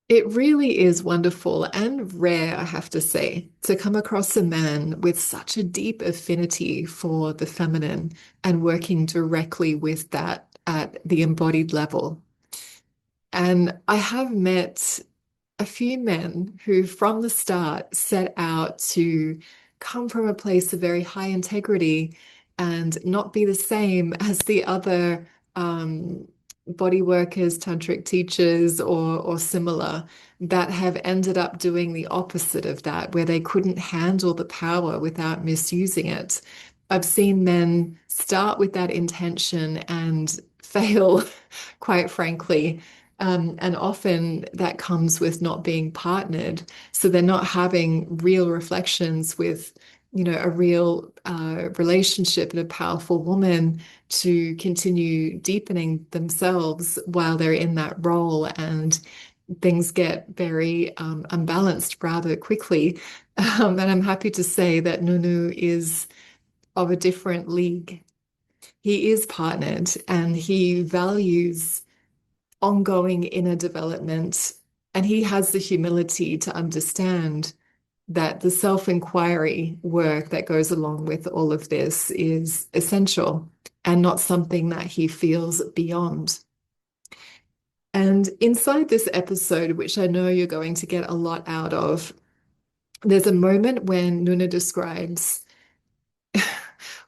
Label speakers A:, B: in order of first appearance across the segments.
A: It really is wonderful and rare, I have to say, to come across a man with such a deep affinity for the feminine and working directly with that at the embodied level. And I have met a few men who, from the start, set out to come from a place of very high integrity and not be the same as the other body workers, tantric teachers, or similar that have ended up doing the opposite of that, where they couldn't handle the power without misusing it. I've seen men start with that intention and fail, quite frankly. And often that comes with not being partnered. So they're not having real reflections with, a real relationship and a powerful woman to continue deepening themselves while they're in that role. And things get very unbalanced rather quickly. And I'm happy to say that Nunu is of a different league. He is partnered and he values ongoing inner development. And he has the humility to understand that the self-inquiry work that goes along with all of this is essential and not something that he feels beyond. And inside this episode, which I know you're going to get a lot out of, there's a moment when Nuna describes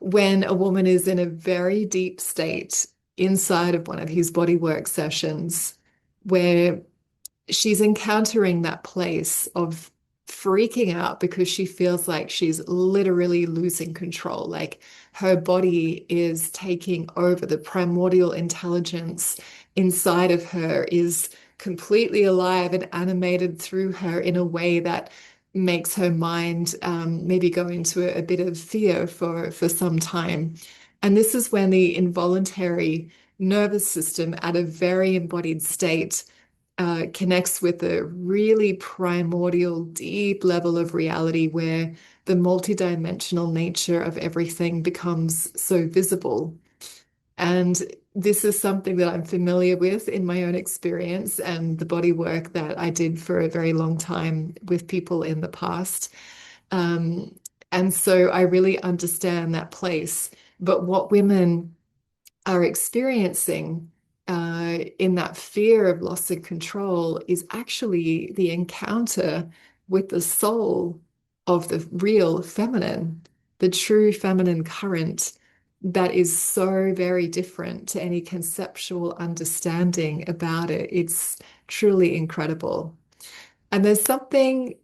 A: when a woman is in a very deep state inside of one of his bodywork sessions where she's encountering that place of freaking out because she feels like she's literally losing control. Like her body is taking over. The primordial intelligence inside of her is completely alive and animated through her in a way that makes her mind maybe go into a bit of fear for some time. And this is when the involuntary nervous system at a very embodied state connects with a really primordial, deep level of reality where the multidimensional nature of everything becomes so visible. And this is something that I'm familiar with in my own experience and the body work that I did for a very long time with people in the past. Um, and so I really understand that place. But what women are experiencing in that fear of loss of control is actually the encounter with the soul of the real feminine, the true feminine current that is so very different to any conceptual understanding about it. It's truly incredible. And there's something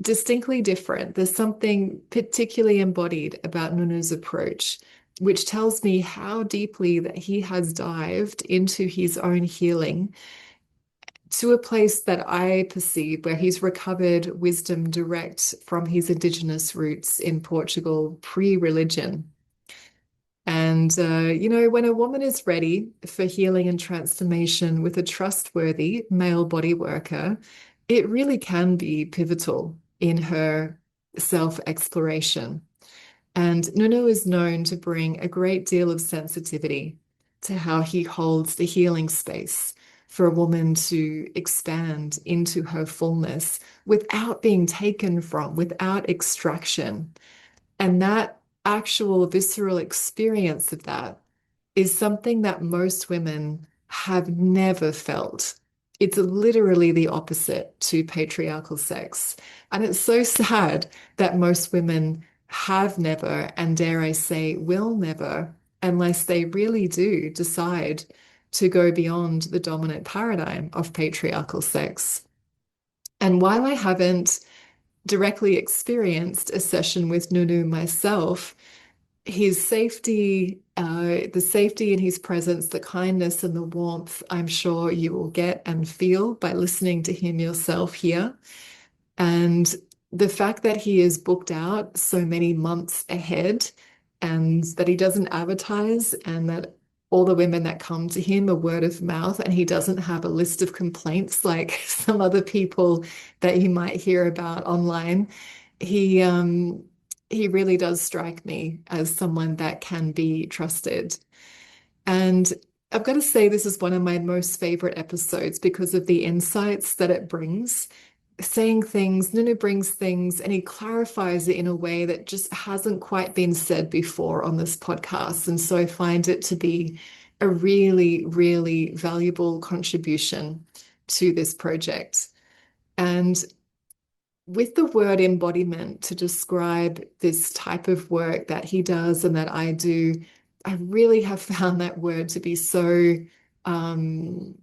A: distinctly different. There's something particularly embodied about Nunu's approach, which tells me how deeply that he has dived into his own healing to a place that I perceive where he's recovered wisdom direct from his indigenous roots in Portugal pre-religion. And, when a woman is ready for healing and transformation with a trustworthy male body worker, it really can be pivotal in her self-exploration. And Nuno is known to bring a great deal of sensitivity to how he holds the healing space for a woman to expand into her fullness without being taken from, without extraction. And that actual visceral experience of that is something that most women have never felt. It's literally the opposite to patriarchal sex. And it's so sad that most women have never, and dare I say, will never, unless they really do decide to go beyond the dominant paradigm of patriarchal sex. And while I haven't directly experienced a session with Nunu myself, his safety, the safety in his presence, the kindness and the warmth, I'm sure you will get and feel by listening to him yourself here. And the fact that he is booked out so many months ahead and that he doesn't advertise and that all the women that come to him are word of mouth and he doesn't have a list of complaints like some other people that you might hear about online. He um he really does strike me as someone that can be trusted. And I've got to say, this is one of my most favorite episodes because of the insights that it brings. Saying things, Nuno brings things, and he clarifies it in a way that just hasn't quite been said before on this podcast. And so I find it to be a really, really valuable contribution to this project. And with the word embodiment to describe this type of work that he does and that I do, I really have found that word to be so um,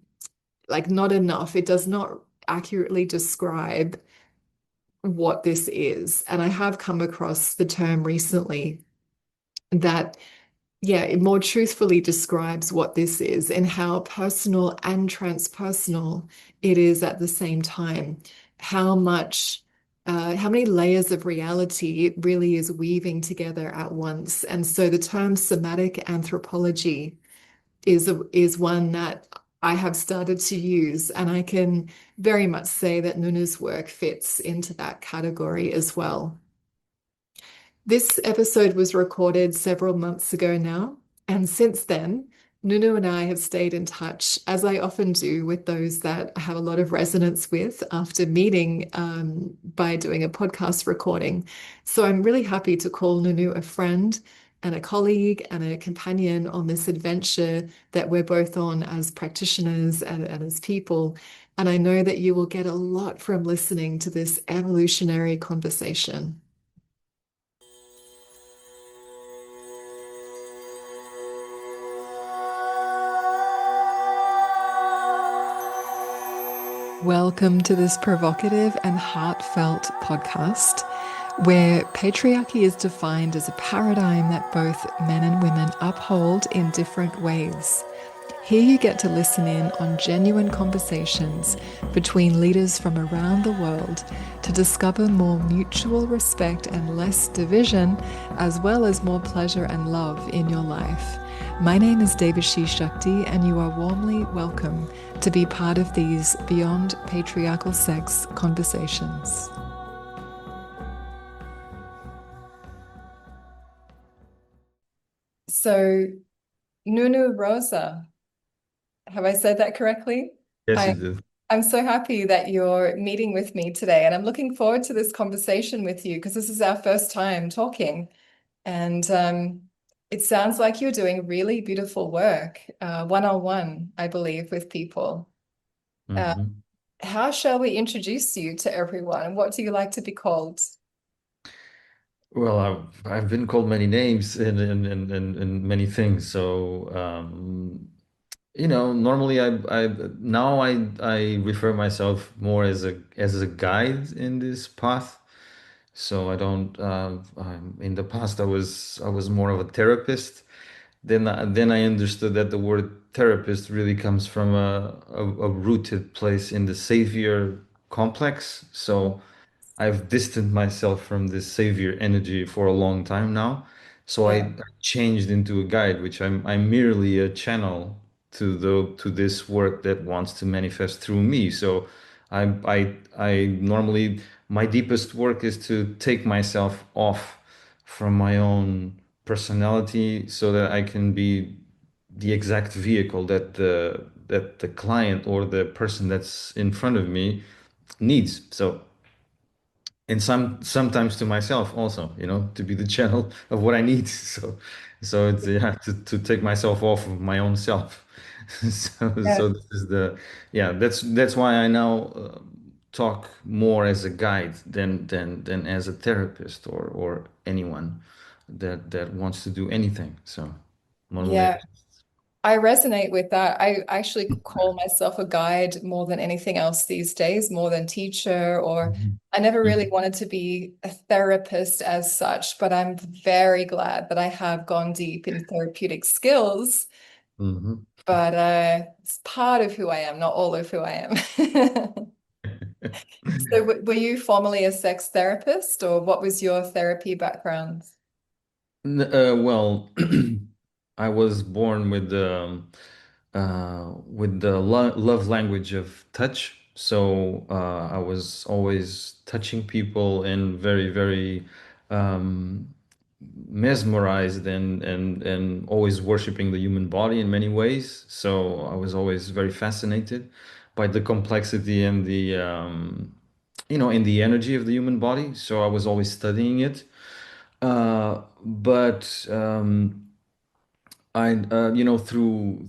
A: like not enough. It does not accurately describe what this is. And I have come across the term recently that, yeah, it more truthfully describes what this is and how personal and transpersonal it is at the same time. How much, how many layers of reality it really is weaving together at once. And so the term somatic anthropology is one that I have started to use, and I can very much say that Nuna's work fits into that category as well. This episode was recorded several months ago now, and since then, Nuno and I have stayed in touch, as I often do with those that I have a lot of resonance with after meeting by doing a podcast recording. So I'm really happy to call Nuno a friend and a colleague and a companion on this adventure that we're both on as practitioners and as people. And I know that you will get a lot from listening to this evolutionary conversation. Welcome to this provocative and heartfelt podcast where patriarchy is defined as a paradigm that both men and women uphold in different ways. Here you get to listen in on genuine conversations between leaders from around the world to discover more mutual respect and less division, as well as more pleasure and love in your life. My name is Devashi Shakti, and you are warmly welcome to be part of these beyond patriarchal sex conversations. So, Nuno Rosa, have I said that correctly?
B: Yes,
A: I,
B: you did.
A: I'm so happy that you're meeting with me today, and I'm looking forward to this conversation with you because this is our first time talking. And it sounds like you're doing really beautiful work, one-on-one, I believe, with people. Uh,
B: Hmm.
A: how shall we introduce you to everyone? What do you like to be called?
B: Well, I've been called many names and many things. So normally I now I refer myself more as a guide in this path. So I don't. In the past, I was more of a therapist. Then I understood that the word therapist really comes from a rooted place in the savior complex. So I've distanced myself from this savior energy for a long time now. So I
A: Yeah,
B: changed into a guide, which I'm merely a channel to this work that wants to manifest through me. So I normally my deepest work is to take myself off from my own personality so that I can be the exact vehicle that the client or the person that's in front of me needs. So and sometimes to myself also, to be the channel of what I need. So it's to take myself off of my own self.
A: yeah,
B: So this is the yeah that's why I now talk more as a guide than as a therapist or anyone that wants to do anything. So normally
A: yeah. I resonate with that. I actually call myself a guide more than anything else these days, more than teacher, or
B: Mhm.
A: I never really
B: Mhm.
A: wanted to be a therapist as such, but I'm very glad that I have gone deep in therapeutic skills.
B: Mhm.
A: But it's part of who I am, not all of who I am. So, were you formerly a sex therapist, or what was your therapy background?
B: Well, I was born with the love language of touch. So I was always touching people and very, very mesmerized and always worshiping the human body in many ways. So I was always very fascinated by the complexity and the in the energy of the human body. So I was always studying it. But through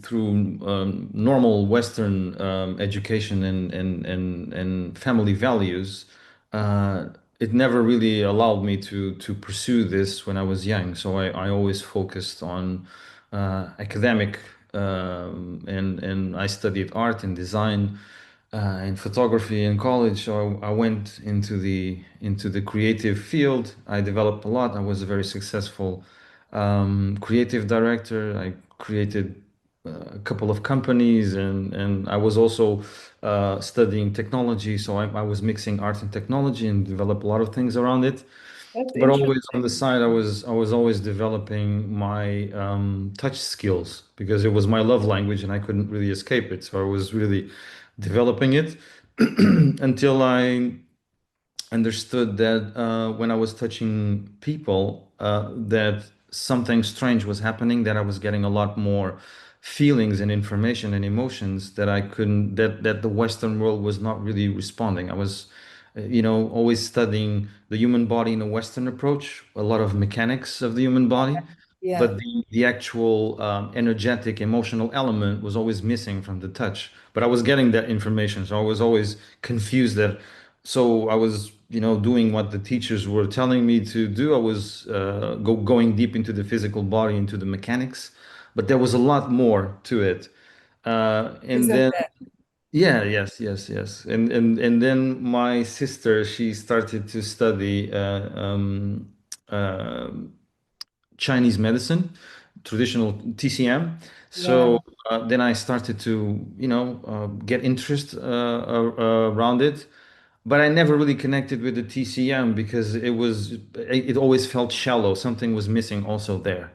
B: normal Western education and family values, uh, it never really allowed me to pursue this when I was young. So I always focused on academic, and I studied art and design and photography in college. So I went into the creative field. I developed a lot. I was a very successful creative director. I created a couple of companies, and I was also studying technology. So I was mixing art and technology and developed a lot of things around it.
A: That's
B: But always on the
A: interesting.
B: side, I was always developing my touch skills because it was my love language and I couldn't really escape it. So I was really developing it until I understood that when I was touching people, that something strange was happening, that I was getting a lot more feelings and information and emotions that I couldn't, that the Western world was not really responding. I was, always studying the human body in a Western approach, a lot of mechanics of the human body,
A: Yeah.
B: but the actual energetic, emotional element was always missing from the touch. But I was getting that information, so I was always confused that. So I was, doing what the teachers were telling me to do. I was going deep into the physical body, into the mechanics, but there was a lot more to it. And
A: Isn't
B: then,
A: there?
B: yeah, yes, yes, yes. And then my sister, she started to study uh, Chinese medicine, traditional TCM. So
A: Yeah.
B: then I started to, get interest around it, but I never really connected with the TCM because it always felt shallow. Something was missing also there.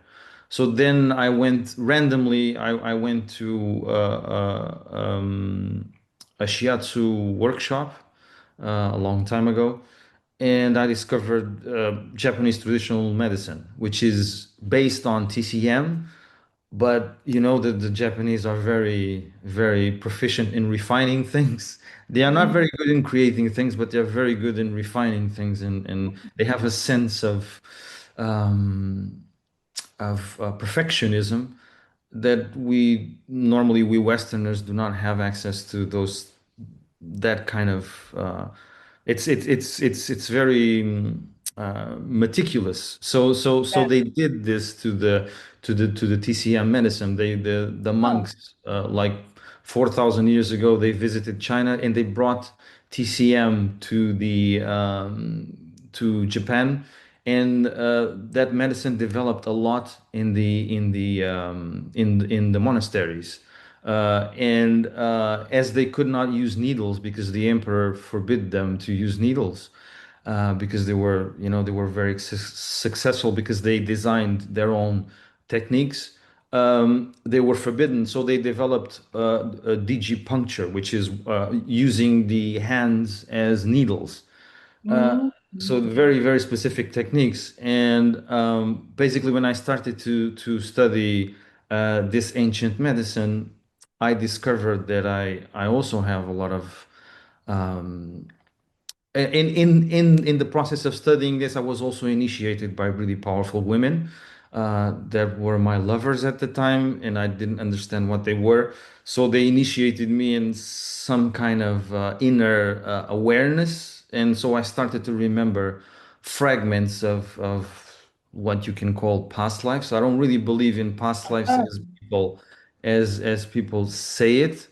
B: So then I went randomly. I went to a shiatsu workshop a long time ago, and I discovered Japanese traditional medicine, which is based on TCM, but you know that the Japanese are very, very proficient in refining things. They are not
A: Mhm.
B: very good in creating things, but they're very good in refining things, and they have a sense um, of perfectionism that we Westerners do not have access to those that kind of it's very meticulous. So
A: Yeah.
B: they did this to the TCM medicine. The
A: Oh.
B: monks like 4,000 years ago they visited China and they brought TCM to Japan, and that medicine developed a lot in the monasteries. And as they could not use needles because the emperor forbid them to use needles, because they were very successful because they designed their own techniques. They were forbidden, so they developed a digipuncture, which is using the hands as needles. Uh,
A: Mm.
B: so very, very specific techniques. And basically, when I started to study this ancient medicine, I discovered that I also have a lot of in the process of studying this, I was also initiated by really powerful women that were my lovers at the time, and I didn't understand what they were. So they initiated me in some kind of inner awareness, and so I started to remember fragments of what you can call past lives. I don't really believe in past lives
A: Oh.
B: as people say it.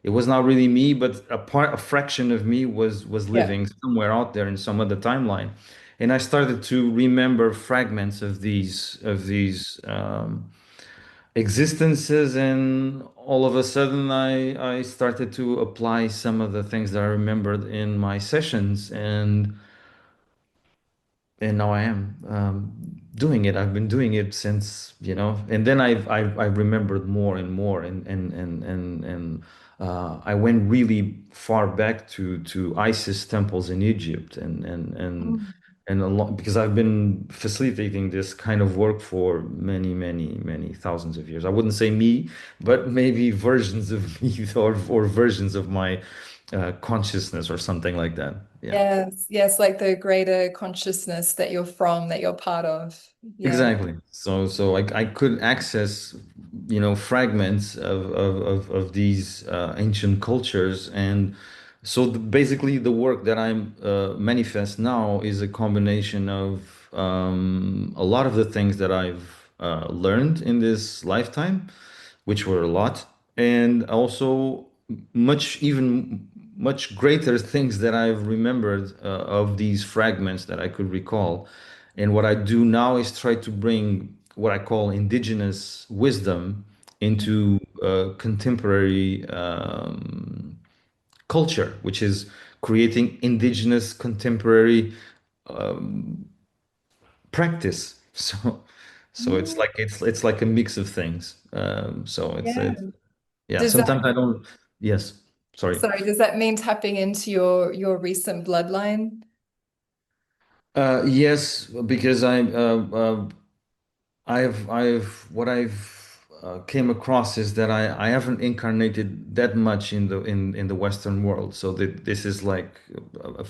B: It was not really me, but a fraction of me was
A: Yeah.
B: living somewhere out there in some other timeline, and I started to remember fragments of these existences, and all of a sudden, I started to apply some of the things that I remembered in my sessions, and now I am doing it. I've been doing it since, and then I remembered more and more, and I went really far back to Isis temples in Egypt, and
A: Mm.
B: and a lot because I've been facilitating this kind of work for many, many, many thousands of years. I wouldn't say me, but maybe versions of me or versions of my consciousness or something like that. Yeah.
A: Yes, yes, like the greater consciousness that you're from, that you're part of. Yeah.
B: Exactly. So I could access, fragments of these ancient cultures, and so basically the work that I'm manifest now is a combination of a lot of the things that I've learned in this lifetime, which were a lot, and also even much greater things that I've remembered of these fragments that I could recall. And what I do now is try to bring what I call indigenous wisdom into contemporary culture, which is creating indigenous contemporary practice. So it's
A: Mm,
B: like it's like a mix of things. So
A: yeah.
B: yeah.
A: Does that,
B: Sometimes I don't. Yes. Sorry.
A: sorry, does that mean tapping into your recent bloodline?
B: Yes, because what I've came across is that I haven't incarnated that much in the Western world. So that this is like a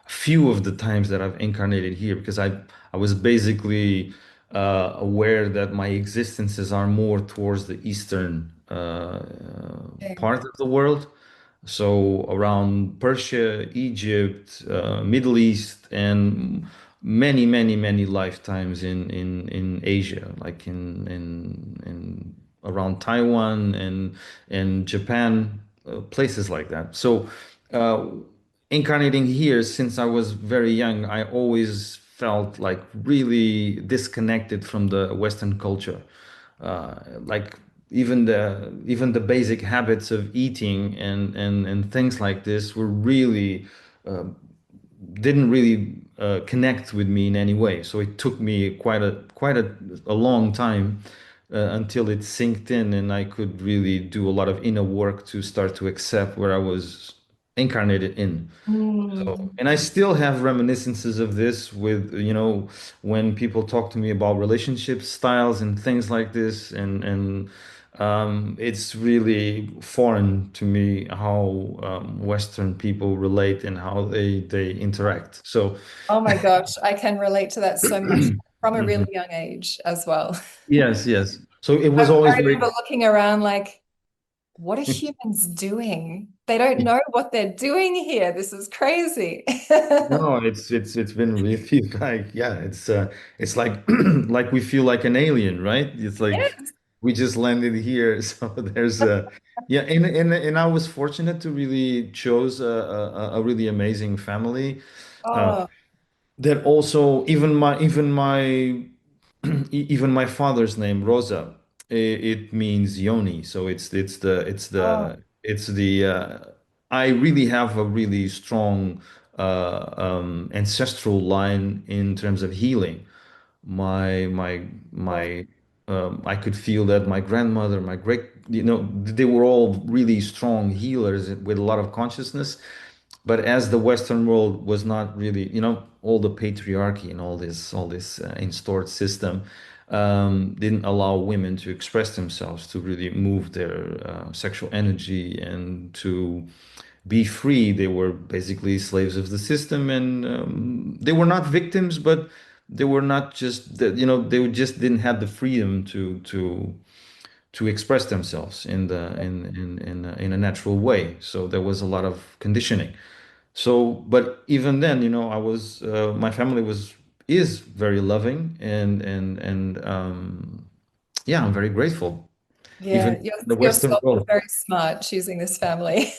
B: few of the times that I've incarnated here because I was basically aware that my existences are more towards the Eastern
A: Okay.
B: part of the world. So around Persia, Egypt, Middle East, and many, many, many lifetimes in Asia, like in around Taiwan and Japan, places like that. So uh, incarnating here since I was very young, I always felt like really disconnected from the Western culture. Like even the basic habits of eating and things like this were really didn't really connect with me in any way. So it took me quite a long time until it sinked in and I could really do a lot of inner work to start to accept where I was incarnated in.
A: Mm.
B: So, and I still have reminiscences of this with, when people talk to me about relationship styles and things like this, and it's really foreign to me how Western people relate and how they interact. So,
A: Oh my gosh, I can relate to that so much from a really
B: Mhm.
A: young age as well.
B: Yes, yes. So it was
A: I
B: always
A: remember
B: very.
A: looking around like, what are humans doing? They don't know what they're doing here. This is crazy.
B: No, it's been really like, yeah, it's like like we feel like an alien, right? It's like
A: Yes.
B: we just landed here. So there's yeah, and I was fortunate to really chose a really amazing family uh
A: Oh,
B: that also even my father's name Rosa, it means yoni. So
A: oh,
B: it's the I really have a really strong ancestral line in terms of healing.
A: oh.
B: My I could feel that my grandmother, my great, they were all really strong healers with a lot of consciousness. But as the Western world was not really, all the patriarchy and all this instaured system didn't allow women to express themselves, to really move their sexual energy and to be free. They were basically slaves of the system, and they were not victims, but they were not just that, they just didn't have the freedom to express themselves in a natural way. So there was a lot of conditioning. So, but even then, I was my family is very loving and yeah, I'm very grateful.
A: Yeah,
B: Even in the Western
A: yourself is
B: world.
A: very smart choosing this family.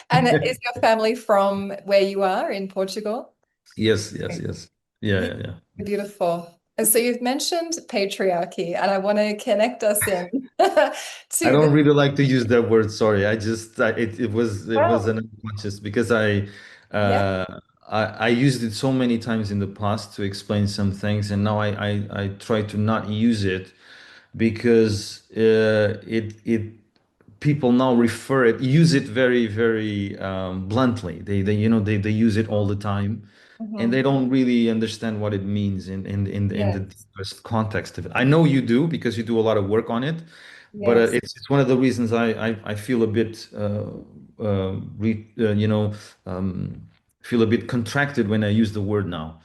A: And is your family from where you are in Portugal?
B: Yes, yes, yes. Yeah,
A: Yeah,
B: yeah, yeah.
A: beautiful. And so you've mentioned patriarchy, and I want to connect us in
B: I
A: to the,
B: don't really like to use that word. Sorry. It was
A: well,
B: an unconscious because
A: yeah,
B: uh, I used it so many times in the past to explain some things, and now I try to not use it because it people now use it very very bluntly. They use it all the time. and they
A: Mhm.
B: don't really understand what it means in the
A: Yes.
B: deepest context of it. I know you do because you do a lot of work on it, but
A: Yes.
B: it's one of the reasons I feel a bit you know, um, feel a bit contracted when I use the word now.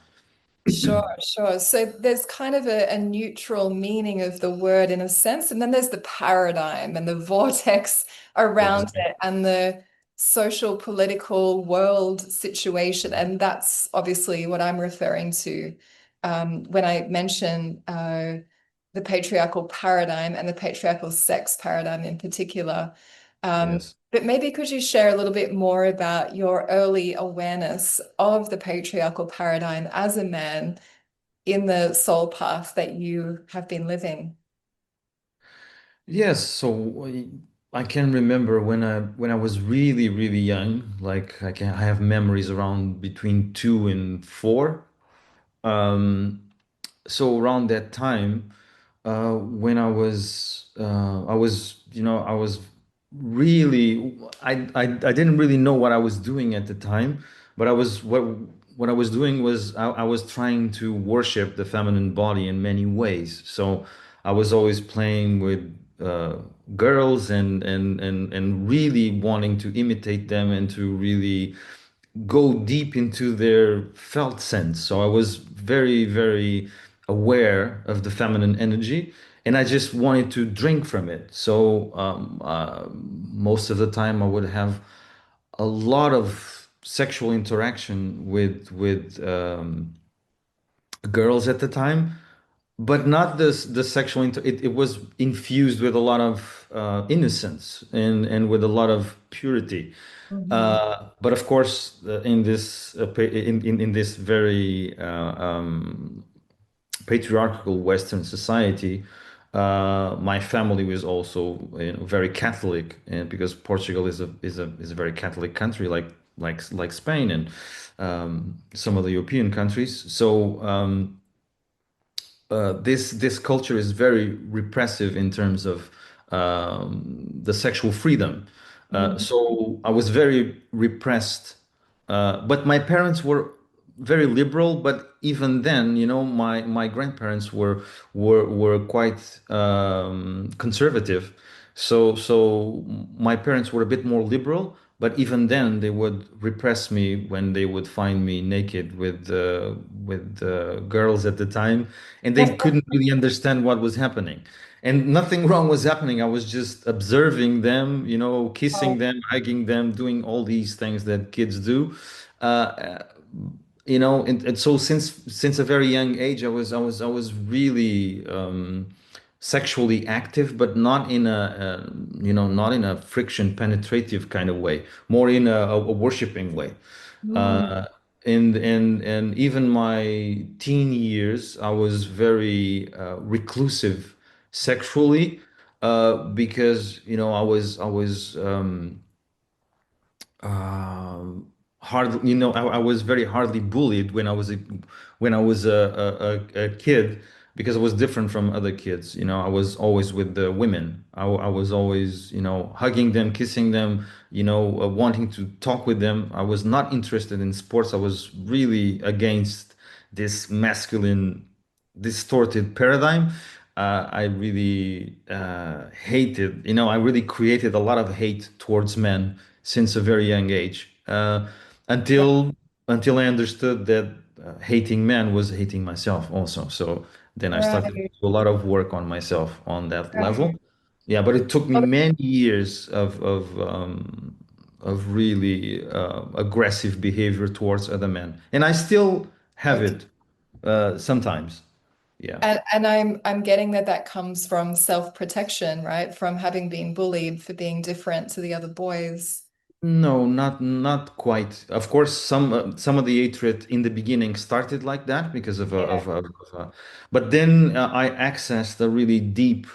A: Sure, sure. So there's kind of a neutral meaning of the word in a sense, and then there's the paradigm and the vortex around
B: Exactly.
A: it and the social, political world situation. And that's obviously what I'm referring to when I mention the patriarchal paradigm and the patriarchal sex paradigm in particular.
B: Yes.
A: But maybe could you share a little bit more about your early awareness of the patriarchal paradigm as a man in the soul path that you have been living?
B: Yes, so I can remember when I was really really young, like I have memories around between 2 and 4. Um, so around that time, when I was really, I didn't really know what I was doing at the time, but what I was doing was I was trying to worship the feminine body in many ways. So I was always playing with girls and really wanting to imitate them and to really go deep into their felt sense. So I was very, very aware of the feminine energy, and I just wanted to drink from it. So most of the time, I would have a lot of sexual interaction with girls at the time, but not the sexual it was infused with a lot of innocence and with a lot of purity.
A: Mhm.
B: But of course, in this in this very patriarchal Western society, my family was also, very Catholic, and because Portugal is a very Catholic country, like Spain and some of the European countries. So this culture is very repressive in terms of the sexual freedom.
A: Mhm.
B: So I was very repressed, but my parents were very liberal. But even then, my grandparents were quite conservative. So my parents were a bit more liberal, but even then they would repress me when they would find me naked with girls at the time, and they couldn't really understand what was happening. And nothing wrong was happening. I was just observing them, kissing
A: Oh,
B: them, hugging them, doing all these things that kids do. Uh, and so since a very young age, I was really sexually active, but not in not in a friction penetrative kind of way, more in a worshiping way.
A: mm,
B: Uh, and even my teen years, I was very reclusive sexually, because I was um, hard, I was very hardly bullied when I was a kid, because I was different from other kids. I was always with the women. I was always, hugging them, kissing them, wanting to talk with them. I was not interested in sports. I was really against this masculine distorted paradigm. I really hated, I really created a lot of hate towards men since a very young age, until until I understood that hating men was hating myself also. So then I started to
A: right,
B: do a lot of work on myself on that level.
A: right.
B: Yeah, but it took me many years of really aggressive behavior towards other men, and I still have
A: Okay.
B: it sometimes. Yeah.
A: And I'm getting that that comes from self-protection, right? From having been bullied for being different to the other boys.
B: No, not quite. Of course, some of the hatred in the beginning started like that because
A: Yeah.
B: but then I accessed a really deep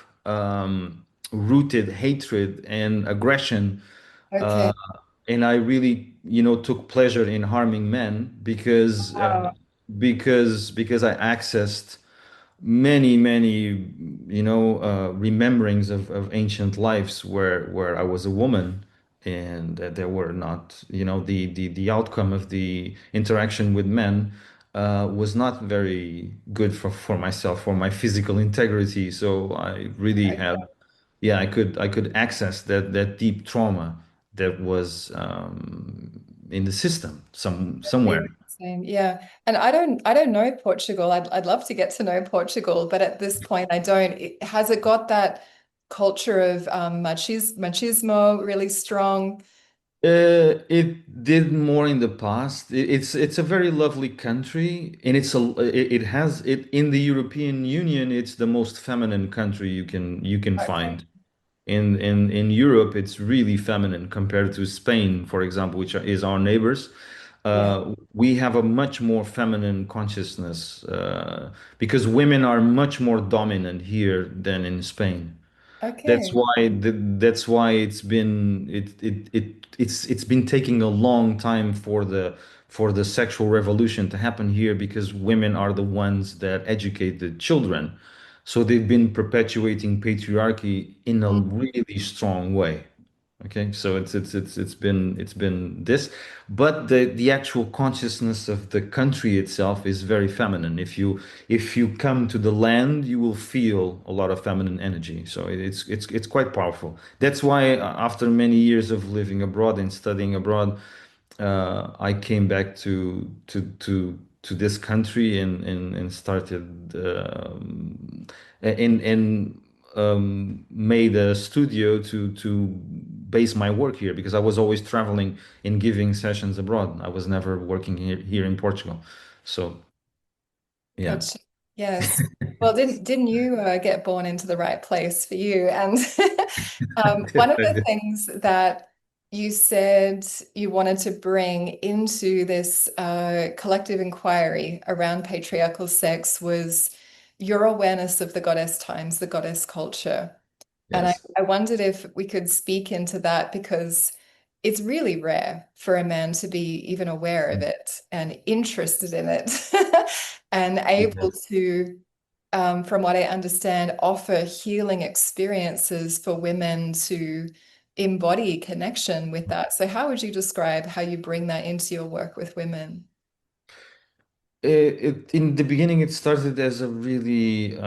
B: rooted hatred and aggression,
A: Okay.
B: uh, and I really, took pleasure in harming men because I accessed many rememberings of ancient lives where I was a woman, and there were not, the outcome of the interaction with men was not very good for myself, for my physical integrity. So I really had, yeah, I could access that deep trauma that was in the system somewhere.
A: Same, yeah. And I don't know Portugal. I'd love to get to know Portugal, but at this point I don't. Has it got that culture of machismo really strong?
B: It did more in the past. It's a very lovely country, and it has it in the European Union. It's the most feminine country you can
A: Okay.
B: find. In Europe, it's really feminine compared to Spain, for example, which is our neighbors.
A: Yeah.
B: We have a much more feminine consciousness because women are much more dominant here than in Spain. That's
A: Okay.
B: why that's why it's been taking a long time for the sexual revolution to happen here because women are the ones that educate the children. So they've been perpetuating patriarchy in a
A: Mm.
B: really strong way. Okay, so it's been this, but the actual consciousness of the country itself is very feminine. If you come to the land, you will feel a lot of feminine energy. So it's quite powerful. That's why after many years of living abroad and studying abroad, I came back to this country and started and made a studio to base my work here because I was always traveling and giving sessions abroad. I was never working here in Portugal. So yeah.
A: Gotcha. Yes. Well, didn't you get born into the right place for you? And one of the things that you said you wanted to bring into this collective inquiry around patriarchal sex was your awareness of the goddess times, the goddess culture. And
B: Yes.
A: I wondered if we could speak into that because it's really rare for a man to be even aware of it and interested in it and able
B: Yes.
A: to, from what I understand, offer healing experiences for women to embody connection with that. So, how would you describe how you bring that into your work with women?
B: In the beginning, it started as a really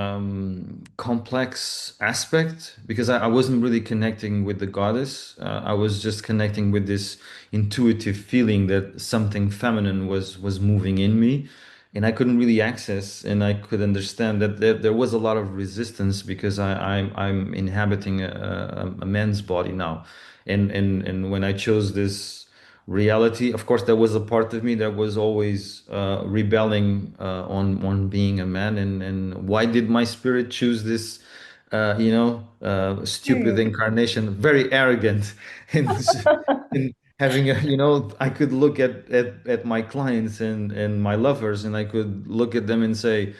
B: complex aspect because I wasn't really connecting with the goddess. I was just connecting with this intuitive feeling that something feminine was moving in me, and I couldn't really access and I could understand that there was a lot of resistance because I'm inhabiting a man's body now, and when I chose this reality. Of course, there was a part of me that was always rebelling on being a man, and why did my spirit choose this, stupid
A: Hmm.
B: incarnation, very arrogant, and and having I could look at my clients and my lovers, and I could look at them and say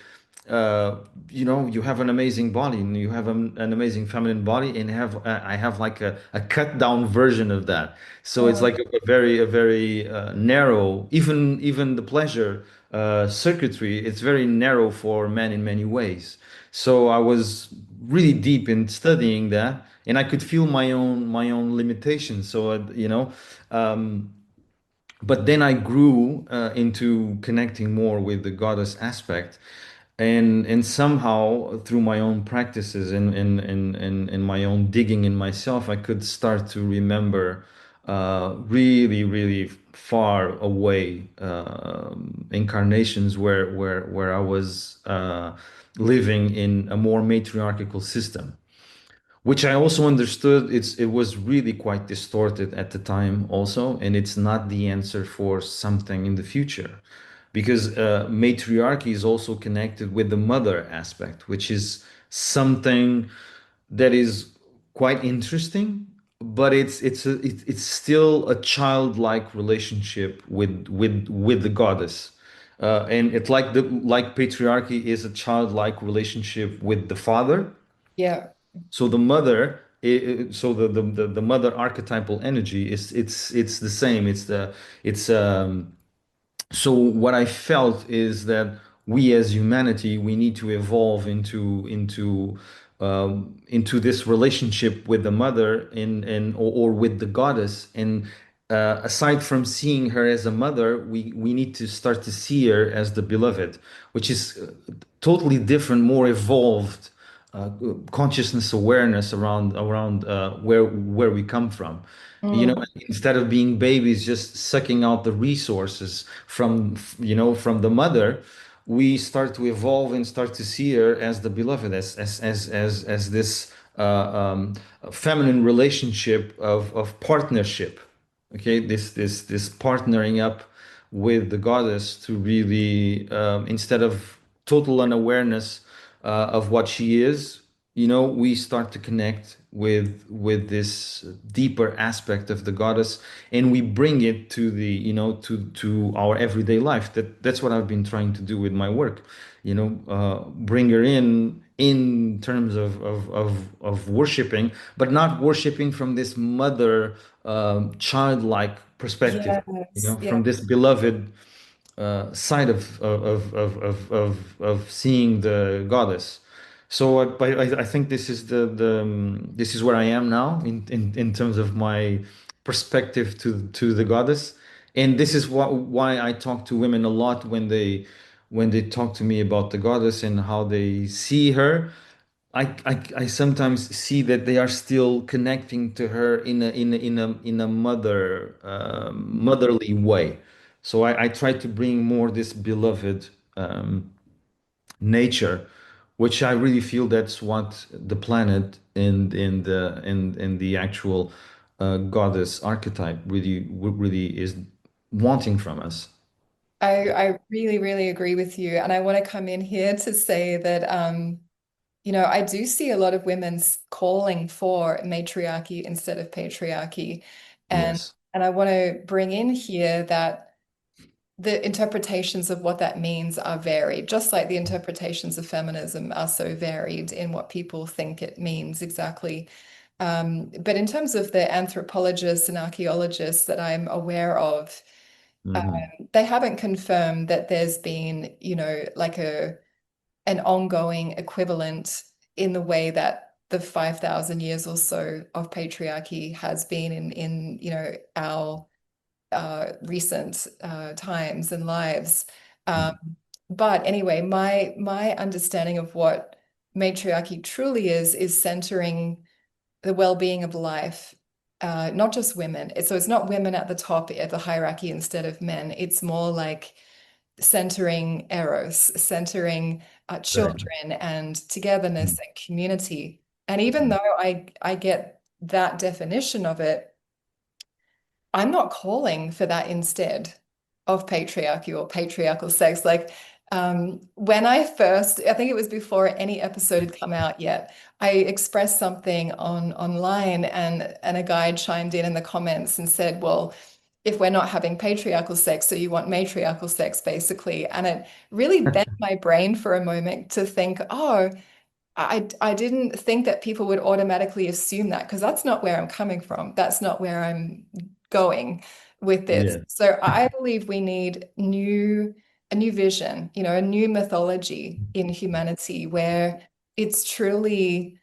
B: uh, you have an amazing body and you have an amazing feminine body and I have like a cut down version of that. So it's like a very narrow, even the pleasure circuitry, it's very narrow for men in many ways. So I was really deep in studying that and I could feel my own limitations. So um, but then I grew into connecting more with the goddess aspect, and somehow through my own practices and my own digging in myself, I could start to remember really, really far away incarnations where I was living in a more matriarchal system, which I also understood it was really quite distorted at the time also, and it's not the answer for something in the future. Because matriarchy is also connected with the mother aspect, which is something that is quite interesting, but it's still a childlike relationship with the goddess. And it's like patriarchy is a childlike relationship with the father,
A: Yeah.
B: so the mother, so the mother archetypal energy is it's the same. It's so what I felt is that we as humanity we need to evolve into into this relationship with the mother or with the goddess. And aside from seeing her as a mother, we need to start to see her as the beloved, which is totally different, more evolved consciousness awareness around where we come from. You know,
A: Mm.
B: instead of being babies just sucking out the resources from, from the mother, we start to evolve and start to see her as the beloved, as this feminine relationship of partnership. Okay, this partnering up with the goddess to really, instead of total unawareness of what she is, we start to connect with this deeper aspect of the goddess, and we bring it to the, to our everyday life. That's what I've been trying to do with my work. Bring her in terms of worshiping, but not worshiping from this mother, childlike perspective.
A: Yes, yeah.
B: From this beloved side of seeing the goddess. So I think this is this is where I am now in terms of my perspective to the goddess, and this is why I talk to women a lot when they talk to me about the goddess and how they see her. I sometimes see that they are still connecting to her in a motherly way. So I try to bring more this beloved nature, which I really feel that's what the planet and in the actual goddess archetype really is wanting from us.
A: I really, really agree with you. And I want to come in here to say that, I do see a lot of women's calling for matriarchy instead of patriarchy. And
B: Yes.
A: and I want to bring in here that the interpretations of what that means are varied, just like the interpretations of feminism are so varied in what people think it means exactly. But in terms of the anthropologists and archaeologists that I'm aware of,
B: Hmm.
A: they haven't confirmed that there's been, like an ongoing equivalent in the way that the 5,000 years or so of patriarchy has been in our recent times and lives. Um, but anyway, my understanding of what matriarchy truly is centering the well-being of life, not just women. So it's not women at the top of the hierarchy instead of men. It's more like centering eros, centering
B: Exactly.
A: children and togetherness and community. And even though I get that definition of it, I'm not calling for that instead of patriarchy or patriarchal sex. Like when I first, I think it was before any episode had come out yet, I expressed something online and a guy chimed in the comments and said, well, if we're not having patriarchal sex, so you want matriarchal sex, basically. And it really bent my brain for a moment to think, oh, I didn't think that people would automatically assume that because that's not where I'm coming from. That's not where I'm going with this.
B: Yeah.
A: So I believe we need a new vision, a new mythology in humanity where it's truly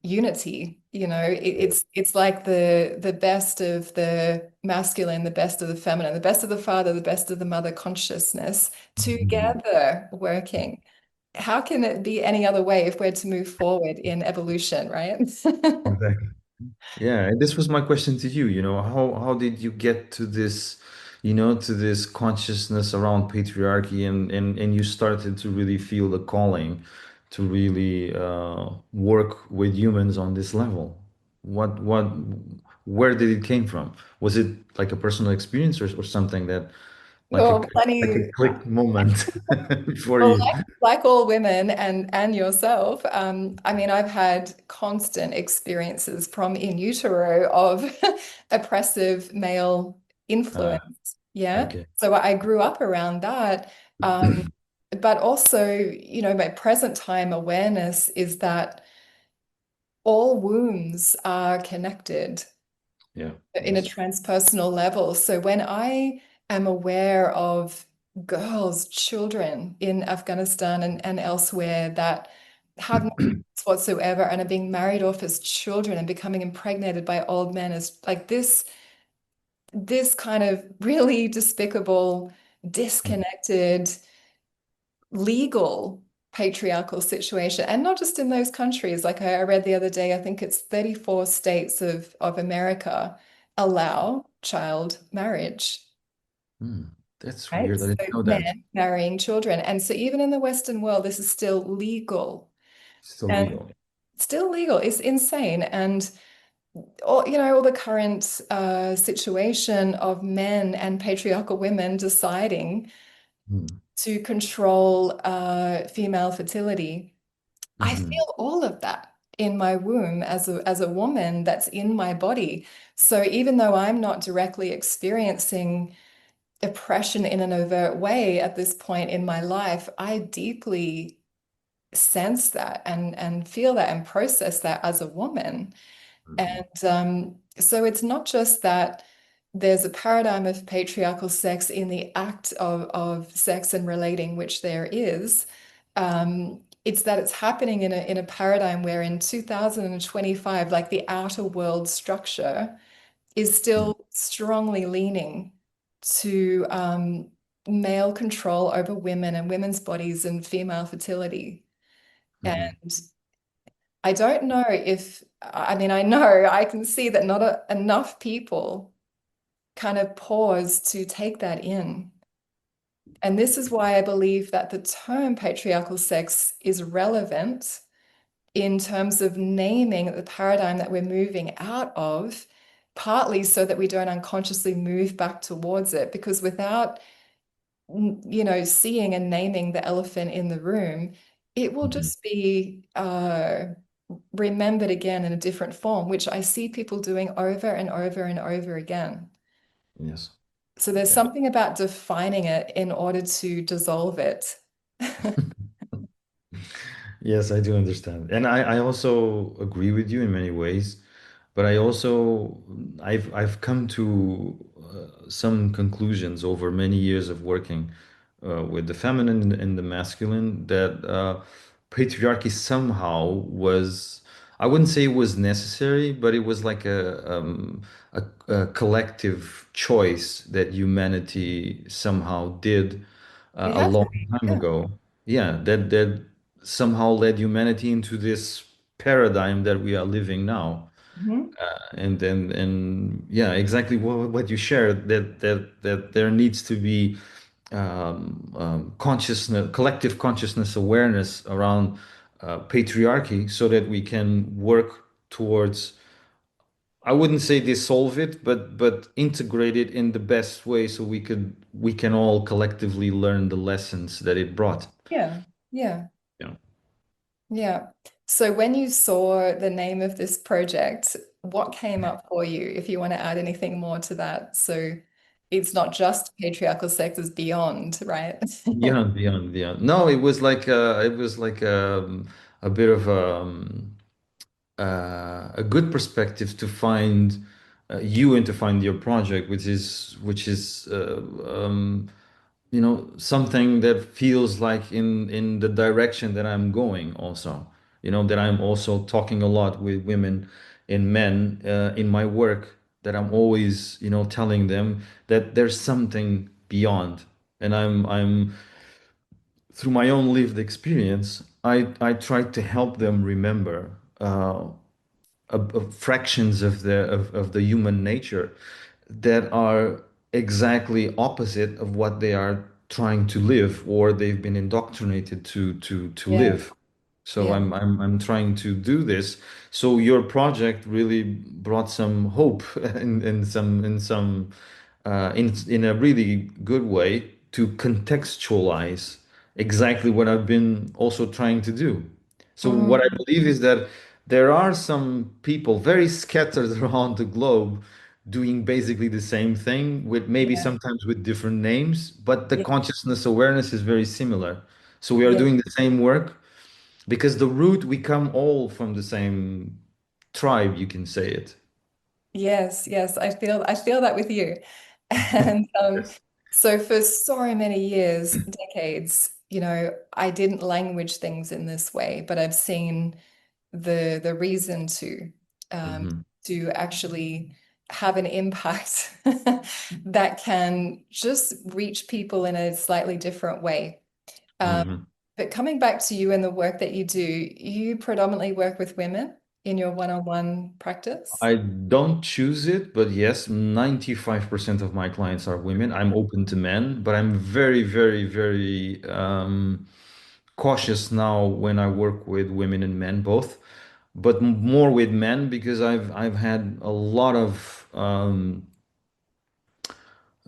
A: unity. It's like the best of the masculine, the best of the feminine, the best of the father, the best of the mother consciousness together working. How can it be any other way if we're to move forward in evolution, right?
B: Exactly. Yeah, and this was my question to you, how did you get to this, to this consciousness around patriarchy, and you started to really feel the calling to really work with humans on this level? What where did it came from? Was it like a personal experience, or something that like a
A: Well,
B: like a
A: plenty.
B: click moment for
A: Well,
B: you?
A: like all women and yourself, I mean, I've had constant experiences from in utero of oppressive male
B: Ah,
A: influence. Yeah.
B: okay.
A: So I grew up around that. But also, my present time awareness is that all wounds are connected
B: Yeah.
A: in a
B: Yes.
A: transpersonal level. So when I am aware of girls, children in Afghanistan and elsewhere that have no rights whatsoever and are being married off as children and becoming impregnated by old men is like this kind of really despicable, disconnected, legal patriarchal situation. And not just in those countries. Like I read the other day, I think it's 34 states of America allow child marriage.
B: Hmm. That's
A: Right?
B: weird. I
A: So
B: didn't know that.
A: men marrying children. And so even in the Western world, this is still legal.
B: Still
A: And
B: legal.
A: still legal. It's insane. And all the current situation of men and patriarchal women deciding
B: Hmm.
A: to control female fertility. I
B: Hmm.
A: feel all of that in my womb as a woman that's in my body. So even though I'm not directly experiencing oppression in an overt way at this point in my life, I deeply sense that and feel that and process that as a woman.
B: Hmm.
A: And so it's not just that there's a paradigm of patriarchal sex in the act of sex and relating, which there is. It's that it's happening in a paradigm where in 2025, like the outer world structure is
B: Hmm.
A: still strongly leaning to male control over women and women's bodies and female fertility. And
B: Hmm.
A: I don't know if, I mean, I know I can see that not enough people kind of pause to take that in. And this is why I believe that the term patriarchal sex is relevant in terms of naming the paradigm that we're moving out of, partly so that we don't unconsciously move back towards it. Because without, seeing and naming the elephant in the room, it will
B: Hmm.
A: just be remembered again in a different form, which I see people doing over and over and over again.
B: Yes.
A: So there's
B: Yeah.
A: something about defining it in order to dissolve it.
B: Yes, I do understand. And I also agree with you in many ways, but I've come to some conclusions over many years of working with the feminine and the masculine that patriarchy somehow was, I wouldn't say it was necessary, but it was like a collective choice that humanity somehow did
A: It
B: a
A: has to
B: long
A: be.
B: time
A: Yeah.
B: ago. Yeah, that somehow led humanity into this paradigm that we are living now.
A: Mhm.
B: And yeah, exactly what you shared, that there needs to be consciousness, collective consciousness awareness around patriarchy so that we can work towards, I wouldn't say dissolve it, but integrate it in the best way so we can all collectively learn the lessons that it brought.
A: Yeah. Yeah.
B: You know.
A: Yeah. So when you saw the name of this project, what came up for you if you want to add anything more to that? So it's not just patriarchal sex, it's beyond, right?
B: Beyond. No, it was like a bit of a good perspective to find you and to find your project, which is something that feels like in the direction that I'm going also. That I'm also talking a lot with women and men in my work, that I'm always telling them that there's something beyond, and I'm through my own lived experience, I try to help them remember fractions of the human nature that are exactly opposite of what they are trying to live, or they've been indoctrinated to
A: Yeah.
B: live. So
A: Yeah.
B: I'm trying to do this. So your project really brought some hope in a really good way to contextualize exactly what I've been also trying to do. So what I
A: Mm.
B: believe is that there are some people very scattered around the globe doing basically the same thing, with maybe
A: Yeah.
B: sometimes with different names, but the
A: Yeah.
B: consciousness awareness is very similar. So we are
A: Yeah.
B: doing the same work because the root, we come all from the same tribe, you can say it.
A: Yes, yes, I feel that with you. And
B: Yes.
A: so for so many years, decades, I didn't language things in this way, but I've seen the reason um,
B: Hmm.
A: to actually have an impact that can just reach people in a slightly different way. Um,
B: Hmm.
A: but coming back to you and the work that you do, you predominantly work with women in your one-on-one practice?
B: I don't choose it, but yes, 95% of my clients are women. I'm open to men, but I'm very, very, very cautious now when I work with women and men both, but more with men because I've had a lot of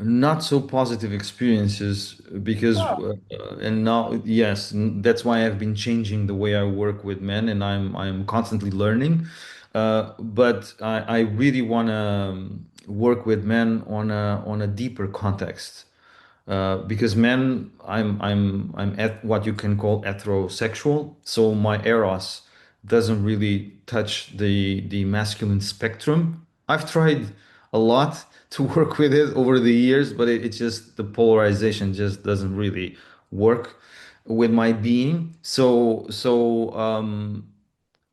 B: not so positive experiences because
A: Oh,
B: and now yes, that's why I've been changing the way I work with men, and I'm constantly learning. But I really want to work with men on a deeper context because men, I'm at what you can call heterosexual, so my eros doesn't really touch the masculine spectrum. I've tried a lot to work with it over the years, but it's just the polarization just doesn't really work with my being.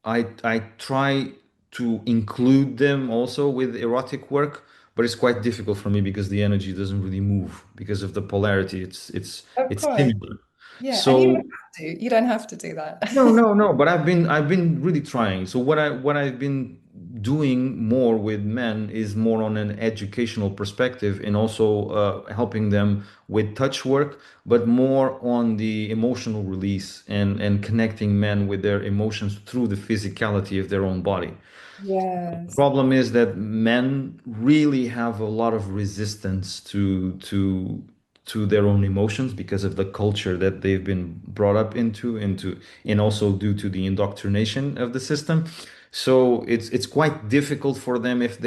B: I try to include them also with erotic work, but it's quite difficult for me because the energy doesn't really move because of the polarity.
A: of
B: It's
A: course.
B: similar.
A: Yeah, and you don't
B: So
A: have to. You don't have to do that.
B: no, but I've been really trying. So what I've been doing more with men is more on an educational perspective and also helping them with touch work, but more on the emotional release and connecting men with their emotions through the physicality of their own body.
A: Yes.
B: Problem is that men really have a lot of resistance to their own emotions because of the culture that they've been brought up into and also due to the indoctrination of the system. So it's quite difficult for them if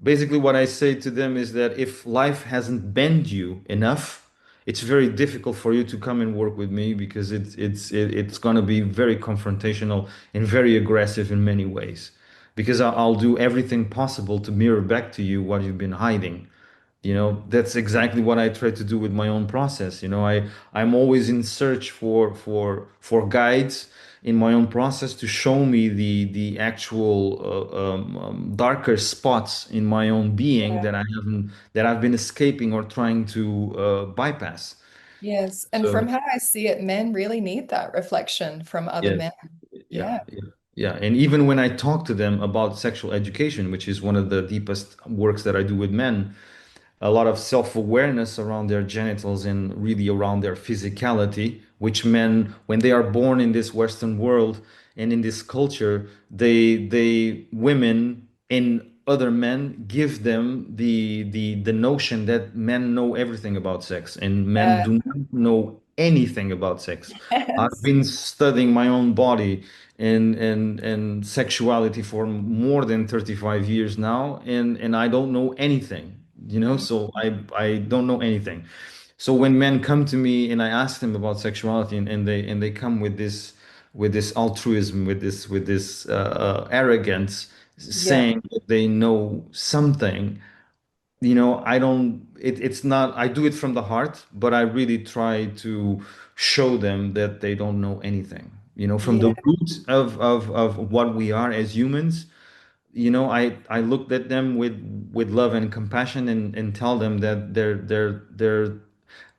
B: basically what I say to them is that if life hasn't bent you enough, it's very difficult for you to come and work with me because it's going to be very confrontational and very aggressive in many ways because I'll do everything possible to mirror back to you what you've been hiding. That's exactly what I try to do with my own process. I'm always in search for guides in my own process to show me the actual darker spots in my own being that I've been escaping or trying to bypass.
A: Yes. And from
B: So
A: how I see it, men really need that reflection from other
B: yes,
A: men.
B: yeah,
A: Yeah.
B: yeah, yeah. And even when I talk to them about sexual education, which is one of the deepest works that I do with men, a lot of self-awareness around their genitals and really around their physicality, which men, when they are born in this Western world and in this culture, women and other men give them the notion that men know everything about sex and men
A: Uh,
B: do not know anything about sex. I've
A: yes.
B: been studying my own body and sexuality for more than 35 years now, and I don't know anything, so I don't know anything. So when men come to me and I ask them about sexuality and they come with this altruism, with this arrogance,
A: Yeah.
B: saying that they know something, I don't, it's not, I do it from the heart, but I really try to show them that they don't know anything, from the
A: Yeah.
B: root of what we are as humans. I looked at them with love and compassion and tell them that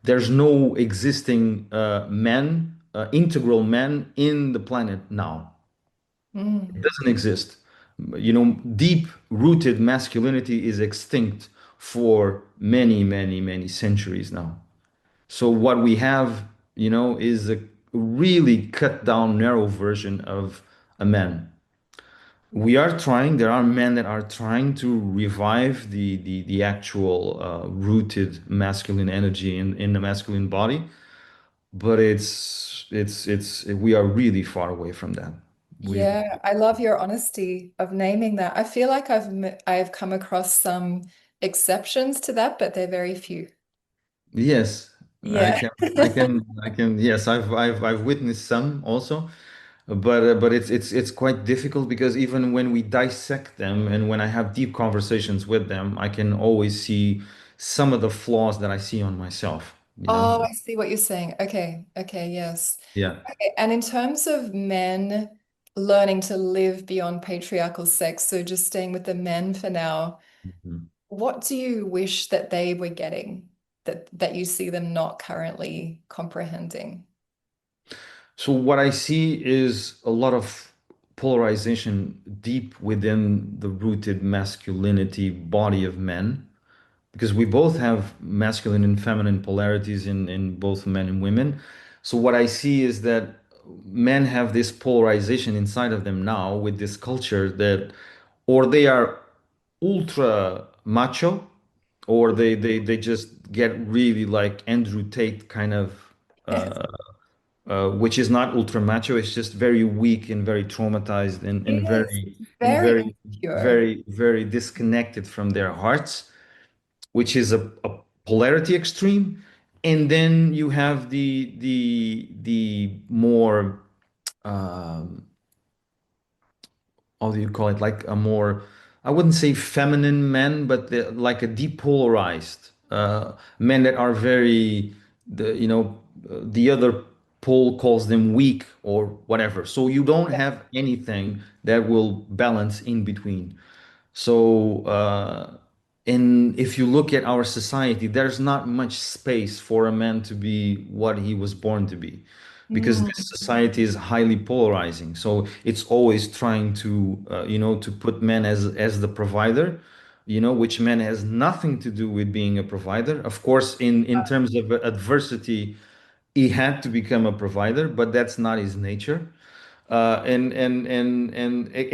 B: there's no existing man, integral man in the planet now. It
A: Mm.
B: doesn't exist. Deep rooted masculinity is extinct for many, many, many centuries now. So what we have, is a really cut down, narrow version of a man. We are trying, there are men that are trying to revive the actual rooted masculine energy in the masculine body, but we are really far away from that. We
A: Yeah, I love your honesty of naming that. I feel like I've come across some exceptions to that, but they're very few.
B: Yes, I
A: Yeah.
B: can, yes, I've witnessed some also, but it's quite difficult because even when we dissect them and when I have deep conversations with them, I can always see some of the flaws that I see on myself. you know?
A: Oh, I see what you're saying. Okay. Okay. Yes.
B: Yeah.
A: Okay. And in terms of men learning to live beyond patriarchal sex, so just staying with the men for now,
B: Mhm.
A: what do you wish that they were getting that you see them not currently comprehending?
B: So what I see is a lot of polarization deep within the rooted masculinity body of men, because we both have masculine and feminine polarities in both men and women. So what I see is that men have this polarization inside of them now with this culture that or they are ultra macho or they just get really like Andrew Tate kind of
A: Yes.
B: which is not ultra macho. It's just very weak and very traumatized and
A: Yes.
B: very and
A: Very
B: very
A: insecure.
B: very disconnected from their hearts, which is a polarity extreme. And then you have the more um, how do you call it? Like a more, I wouldn't say feminine men, but like a depolarized men that are very, the other pole calls them weak or whatever. So you don't have anything that will balance in between. So, and if you look at our society, there's not much space for a man to be what he was born to be, because
A: Mm,
B: this society is highly polarizing. So it's always trying to, to put men as the provider, which man has nothing to do with being a provider. Of course, in terms of adversity, he had to become a provider, but that's not his nature.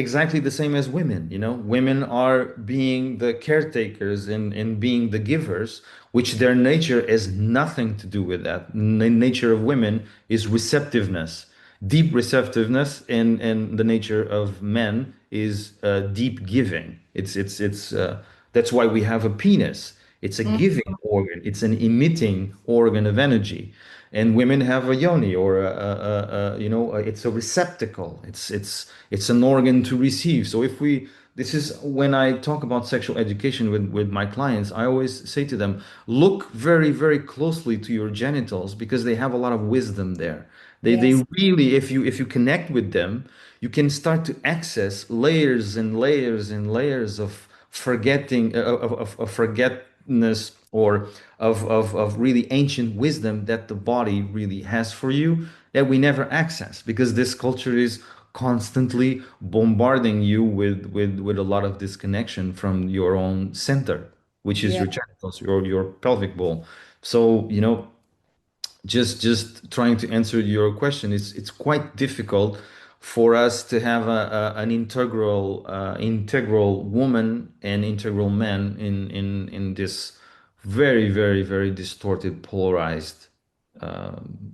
B: Exactly the same as women, women are being the caretakers and being the givers, which their nature has nothing to do with that. The nature of women is receptiveness, deep receptiveness, and the nature of men is deep giving. It's that's why we have a penis. It's a
A: mm,
B: giving organ. It's an emitting organ of energy. And women have a yoni, or it's a receptacle. It's an organ to receive. So if we, this is when I talk about sexual education with my clients, I always say to them, look very, very closely to your genitals because they have a lot of wisdom there. They
A: yes.
B: really, if you connect with them, you can start to access layers and layers and layers of forgetting of forgetness, or of really ancient wisdom that the body really has for you, that we never access because this culture is constantly bombarding you with a lot of disconnection from your own center, which is
A: Yeah.
B: your genitals, your pelvic bowl. So just trying to answer your question, it's quite difficult for us to have an integral woman and integral man in this very very distorted, polarized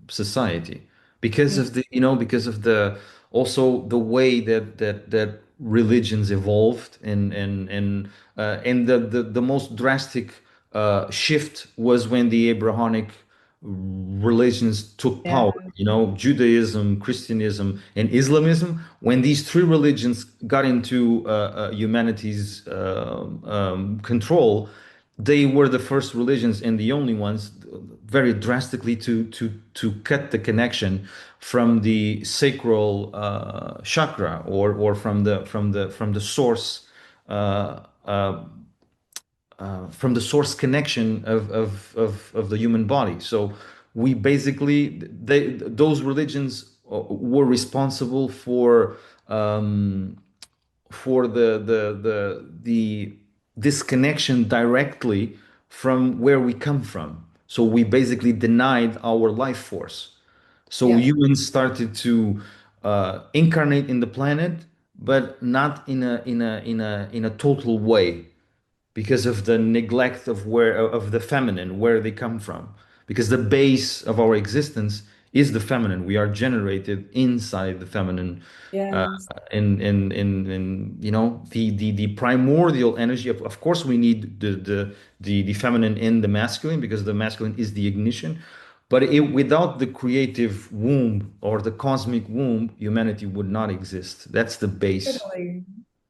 B: society, because
A: Mm,
B: of the also the way that religions evolved, and the most drastic shift was when the Abrahamic religions took
A: yeah.
B: power, Judaism, Christianism, and Islamism. When these three religions got into humanity's control, they were the first religions and the only ones very drastically to cut the connection from the sacral chakra, or from the source, uh, uh, from the source connection of the human body. So we basically, those religions were responsible um, for the disconnection directly from where we come from. So we basically denied our life force. So
A: Yeah.
B: humans started to incarnate in the planet, but not in a total way, because of the neglect of the feminine, where they come from, because the base of our existence is the feminine. We are generated inside the feminine,
A: Yes.
B: in the primordial energy. Of course we need the feminine and the masculine, because the masculine is the ignition, but without the creative womb or the cosmic womb, humanity would not exist. That's the base.
A: Totally.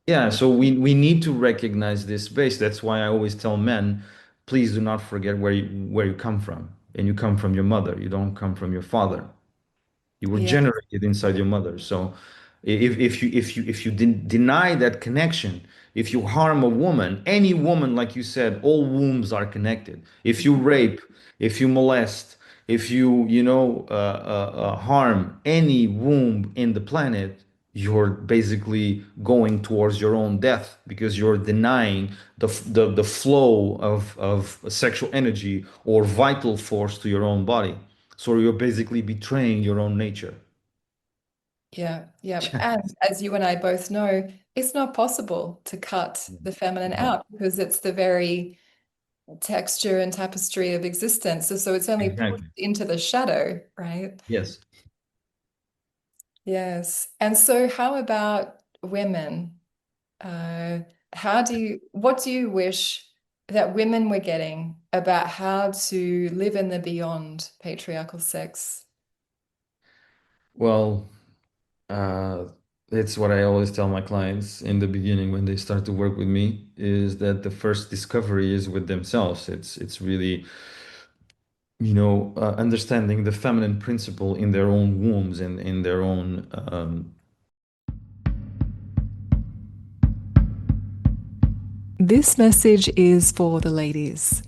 B: Yeah, so we need to recognize this base. That's why I always tell men, please do not forget where you come from. and you come from your mother. You don't come from your father. You were
A: Yeah.
B: generated inside your mother. So if you deny that connection, if you harm a woman, any woman, like you said, all wombs are connected. If you rape, if you molest, if you harm any womb in the planet, you're basically going towards your own death because you're denying the flow of sexual energy or vital force to your own body. So you're basically betraying your own nature.
A: Yeah, yeah. And as you and I both know, it's not possible to cut the feminine
B: No,
A: out because it's the very texture and tapestry of existence. So it's only pushed
B: exactly.
A: into the shadow, right?
B: Yes.
A: Yes. And so how about women? Uh, what do you wish that women were getting about how to live in the beyond patriarchal sex?
B: Well, uh, it's what I always tell my clients in the beginning when they start to work with me is that the first discovery is with themselves. It's really, understanding the feminine principle in their own wombs and in their own
A: This message is for the ladies.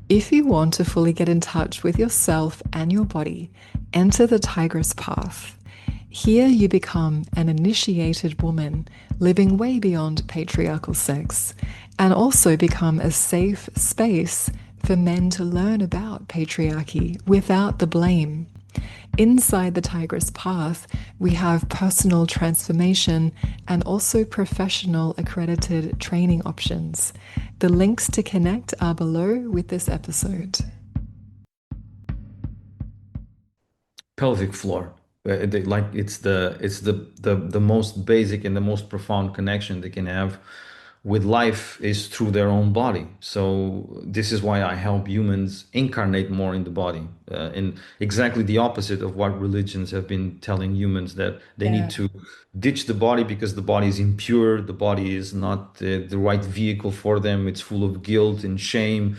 A: If you want to fully get in touch with yourself and your body, enter the Tigress Path. Here you become an initiated woman living way beyond patriarchal sex and also become a safe space for men to learn about patriarchy without the blame. Inside the Tigress Path, we have personal transformation and also professional accredited training options. The links to connect are below with this episode.
B: pelvic floor. Like it's the most basic and the most profound connection they can have with life is through their own body. So this is why I help humans incarnate more in the body, and exactly the opposite of what religions have been telling humans that they need
A: Yeah.
B: to ditch the body because the body is impure, the body is not the right vehicle for them, it's full of guilt and shame.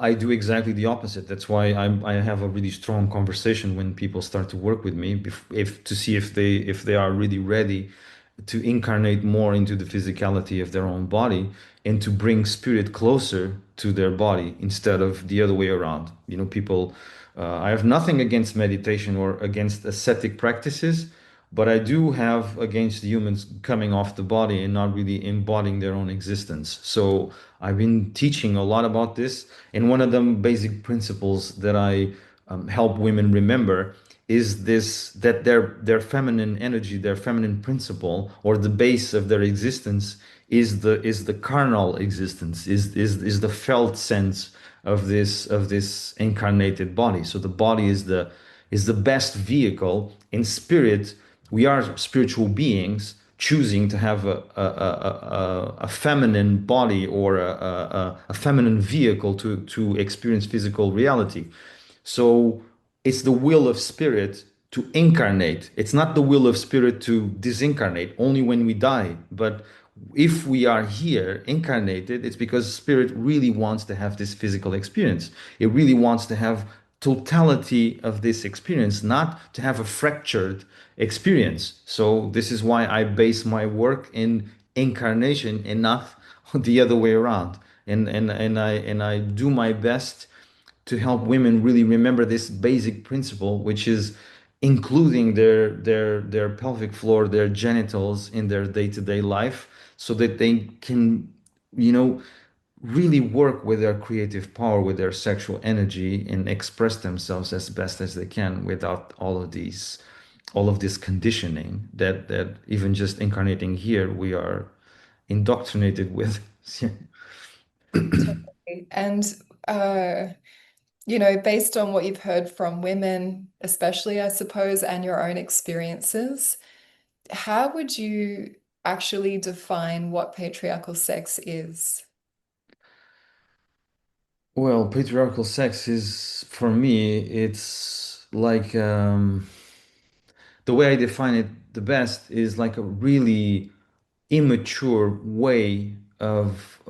B: I do exactly the opposite. That's why I have a really strong conversation when people start to work with me, if to see if they are really ready to incarnate more into the physicality of their own body and to bring spirit closer to their body instead of the other way around. People, I have nothing against meditation or against ascetic practices, but I do have against humans coming off the body and not really embodying their own existence. So I've been teaching a lot about this, and one of the basic principles that I help women remember is this: that their feminine energy, their feminine principle, or the base of their existence is the carnal existence, is the felt sense of this incarnated body. So the body is the best vehicle. In spirit, we are spiritual beings choosing to have a feminine body or a feminine vehicle to experience physical reality. So it's the will of spirit to incarnate. It's not the will of spirit to disincarnate only when we die. But if we are here incarnated, it's because spirit really wants to have this physical experience. It really wants to have totality of this experience, not to have a fractured experience. So this is why I base my work in incarnation and not the other way around. And I do my best to help women really remember this basic principle, which is including their pelvic floor, their genitals in their day-to-day life, so that they can, you know, really work with their creative power, with their sexual energy, and express themselves as best as they can without all of this conditioning that even just incarnating here we are indoctrinated with.
A: Totally. And based on what you've heard from women, especially, I suppose, and your own experiences, how would you actually define what patriarchal sex is?
B: Well, patriarchal sex is, for me, it's like the way I define it the best is like a really immature way of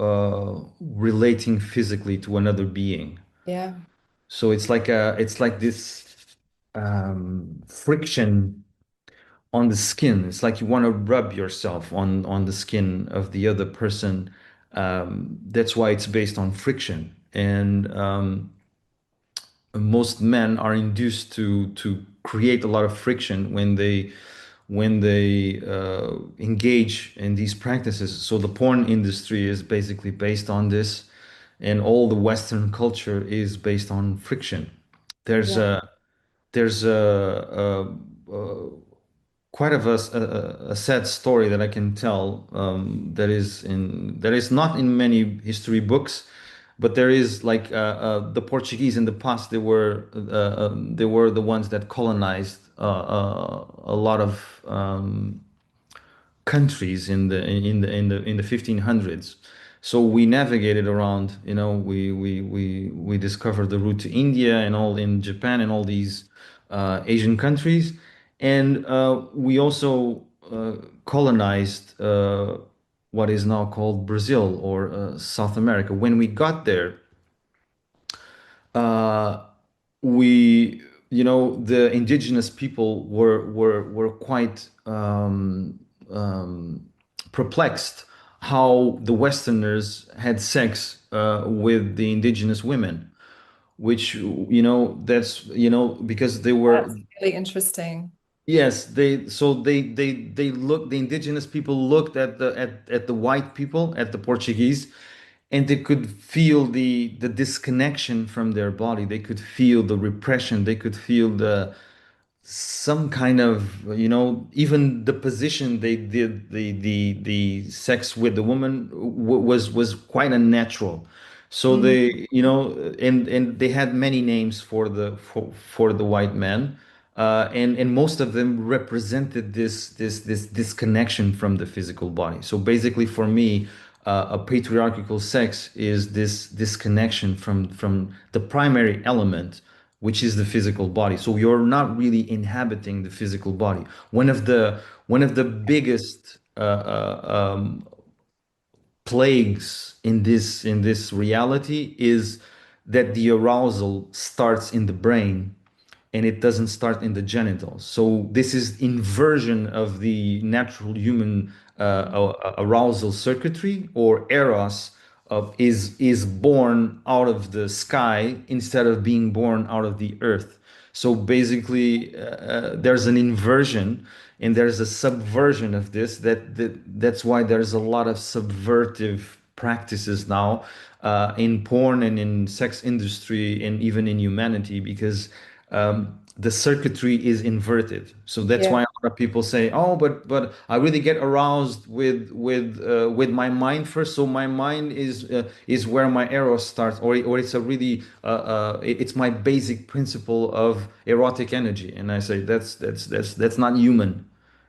B: relating physically to another being.
A: Yeah.
B: So it's like this friction on the skin. It's like you want to rub yourself on the skin of the other person. That's why it's based on friction. And most men are induced to create a lot of friction when they engage in these practices. So the porn industry is basically based on this, and all the Western culture is based on friction. There's
A: Yeah.
B: a there's a quite of a sad story that I can tell that is not in many history books, but there is like the Portuguese in the past. They were the ones that colonized a lot of countries in the 1500s. So we navigated around, you know, we discovered the route to India and all in Japan and all these Asian countries, and we also colonized what is now called Brazil or South America. When we got there, uh, we, you know, the indigenous people were quite perplexed how the Westerners had sex with the indigenous women, which, you know, that's, you know, because they were,
A: That's really interesting.
B: yes, they look, the indigenous people looked at the white people, at the Portuguese, and they could feel the disconnection from their body. They could feel the repression. They could feel the some kind of, you know, even the position they did the sex with the woman was quite unnatural. So
A: Mm,
B: they, you know, and they had many names for the white man, and most of them represented this disconnection from the physical body. So basically, for me, a patriarchal sex is this disconnection from the primary element, which is the physical body. So you're not really inhabiting the physical body. One of the biggest plagues in this reality is that the arousal starts in the brain and it doesn't start in the genitals. So this is inversion of the natural human arousal circuitry, or eros, is born out of the sky instead of being born out of the earth. So basically, there's an inversion and there's a subversion of this. That's why there's a lot of subvertive practices now in porn and in sex industry and even in humanity, because the circuitry is inverted. So that's
A: yeah.
B: why a lot of people say, "Oh, but I really get aroused with my mind first. So my mind is where my eros starts, or it's a really it's my basic principle of erotic energy." And I say that's not human.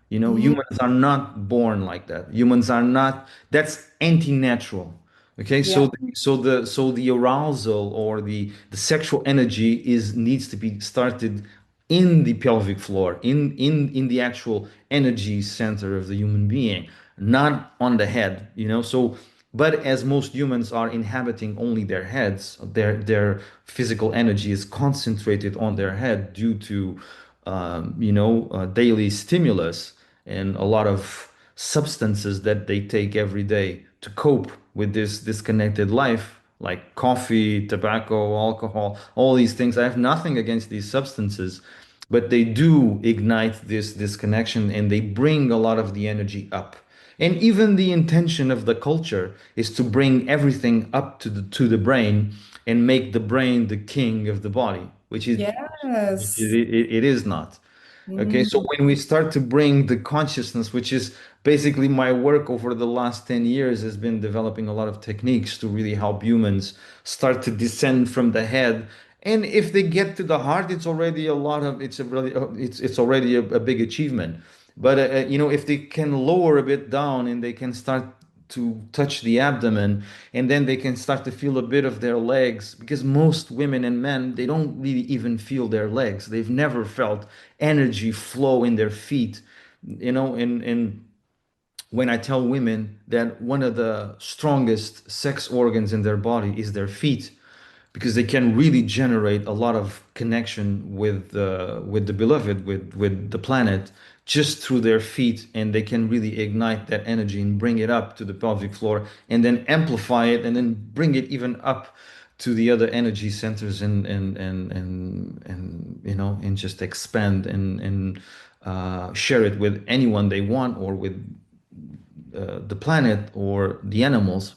B: You know,
A: Mhm.
B: humans are not born like that. Humans are not, that's anti-natural. Okay,
A: Yeah.
B: so the arousal or the sexual energy is needs to be started in the pelvic floor, in the actual energy center of the human being, not on the head, you know. So, but as most humans are inhabiting only their heads, their physical energy is concentrated on their head due to you know, daily stimulus and a lot of substances that they take every day to cope with this disconnected life, like coffee, tobacco, alcohol, all these things. I have nothing against these substances, but they do ignite this disconnection and they bring a lot of the energy up. And even the intention of the culture is to bring everything up to the brain and make the brain the king of the body, which
A: Yes.
B: it is not. Okay, so
A: Mm,
B: when we start to bring the consciousness, which is basically my work over the last 10 years, has been developing a lot of techniques to really help humans start to descend from the head. And if they get to the heart, it's already a lot of, it's a really, it's already a big achievement. But, you know, if they can lower a bit down and they can start to touch the abdomen, and then they can start to feel a bit of their legs, because most women and men, they don't really even feel their legs. They've never felt energy flow in their feet, you know. And when I tell women that one of the strongest sex organs in their body is their feet, because they can really generate a lot of connection with the beloved, with the planet, just through their feet, and they can really ignite that energy and bring it up to the pelvic floor, and then amplify it, and then bring it even up to the other energy centers, and you know, and just expand and share it with anyone they want, or with the planet or the animals,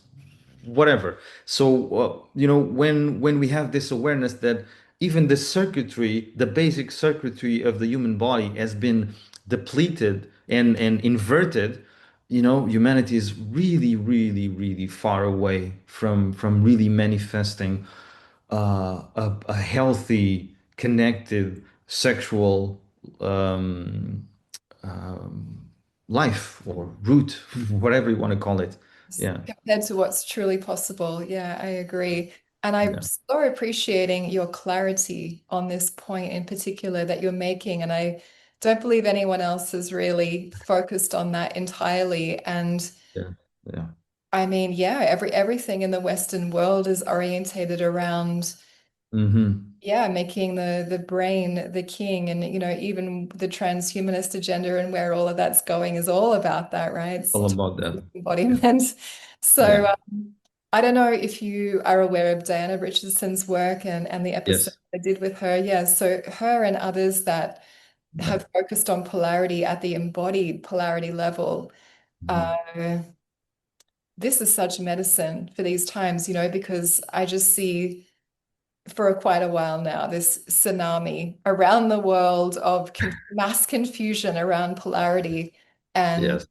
B: whatever. So you know, when we have this awareness that even the circuitry, the basic circuitry of the human body has been depleted and inverted, you know, humanity is really, really, really far away from really manifesting a healthy, connected, sexual um, um, life or root, whatever you want to call it. Yeah,
A: Compared to what's truly possible. Yeah, I agree. And I'm
B: yeah,
A: so appreciating your clarity on this point in particular that you're making. And I don't believe anyone else has really focused on that entirely. And
B: yeah, yeah.
A: I mean, yeah, everything in the Western world is orientated around,
B: Hmm.
A: yeah, making the brain the king. And, you know, even the transhumanist agenda and where all of that's going is all about that, right? It's
B: All about that. Yeah,
A: embodiment. So,
B: yeah,
A: I don't know if you are aware of Diana Richardson's work and the episode
B: yes,
A: I did with her. Yeah, so her and others that
B: yeah.
A: have focused on polarity at the embodied polarity level.
B: Mhm.
A: Uh, this is such medicine for these times, you know, because I just see for quite a while now this tsunami around the world of mass confusion around polarity and
B: Yes,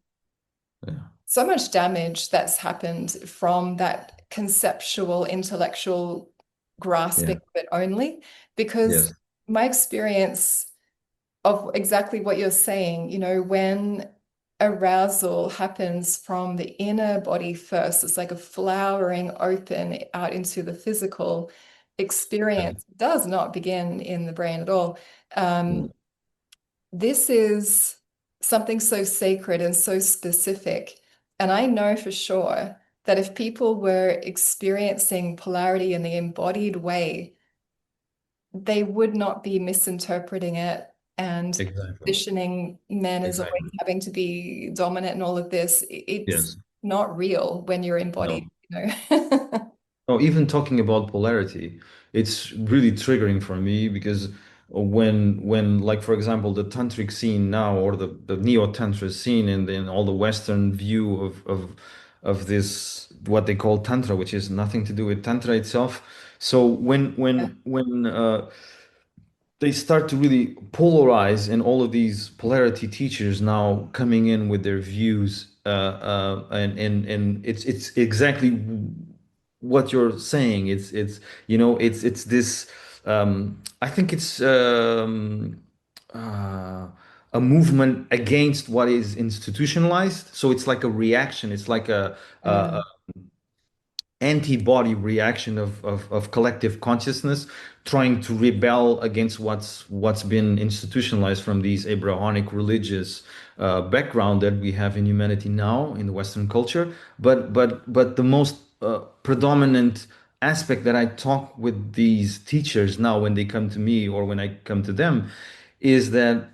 B: yeah,
A: so much damage that's happened from that conceptual, intellectual grasping
B: yeah,
A: of it only. Because
B: yes,
A: my experience of exactly what you're saying, you know, when arousal happens from the inner body first, it's like a flowering open out into the physical
B: yeah,
A: experience. It does not begin in the brain at all.
B: yeah,
A: This is something so sacred and so specific. And I know for sure that if people were experiencing polarity in the embodied way, they would not be misinterpreting it and
B: exactly,
A: positioning men as always
B: exactly.
A: having to be dominant and all of this. It's
B: Yes,
A: not real when you're embodied,
B: no.
A: you know.
B: No, even talking about polarity, it's really triggering for me because when like for example the tantric scene now, or the neo-tantra scene, and then all the Western view of this what they call tantra, which is nothing to do with tantra itself. So when they start to really polarize, and all of these polarity teachers now coming in with their views, and it's exactly what you're saying. It's you know, it's this I think it's uh, a movement against what is institutionalized. So it's like a reaction. It's like a
A: Mm.
B: antibody reaction of collective consciousness trying to rebel against what's been institutionalized from these Abrahamic religious background that we have in humanity now in the Western culture. But the most predominant aspect that I talk with these teachers now when they come to me or when I come to them is that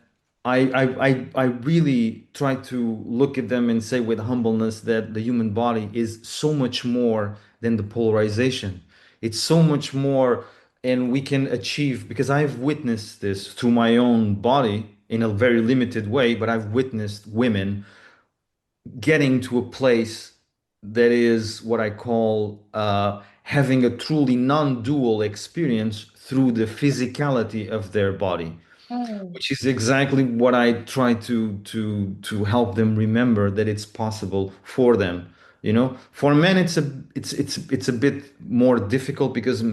B: I really try to look at them and say with humbleness that the human body is so much more than the polarization. It's so much more, and we can achieve, because I've witnessed this through my own body in a very limited way, but I've witnessed women getting to a place that is what I call having a truly non-dual experience through the physicality of their body,
A: Mm.
B: which is exactly what I try to help them remember that it's possible for them. You know, for men, it's a bit more difficult because,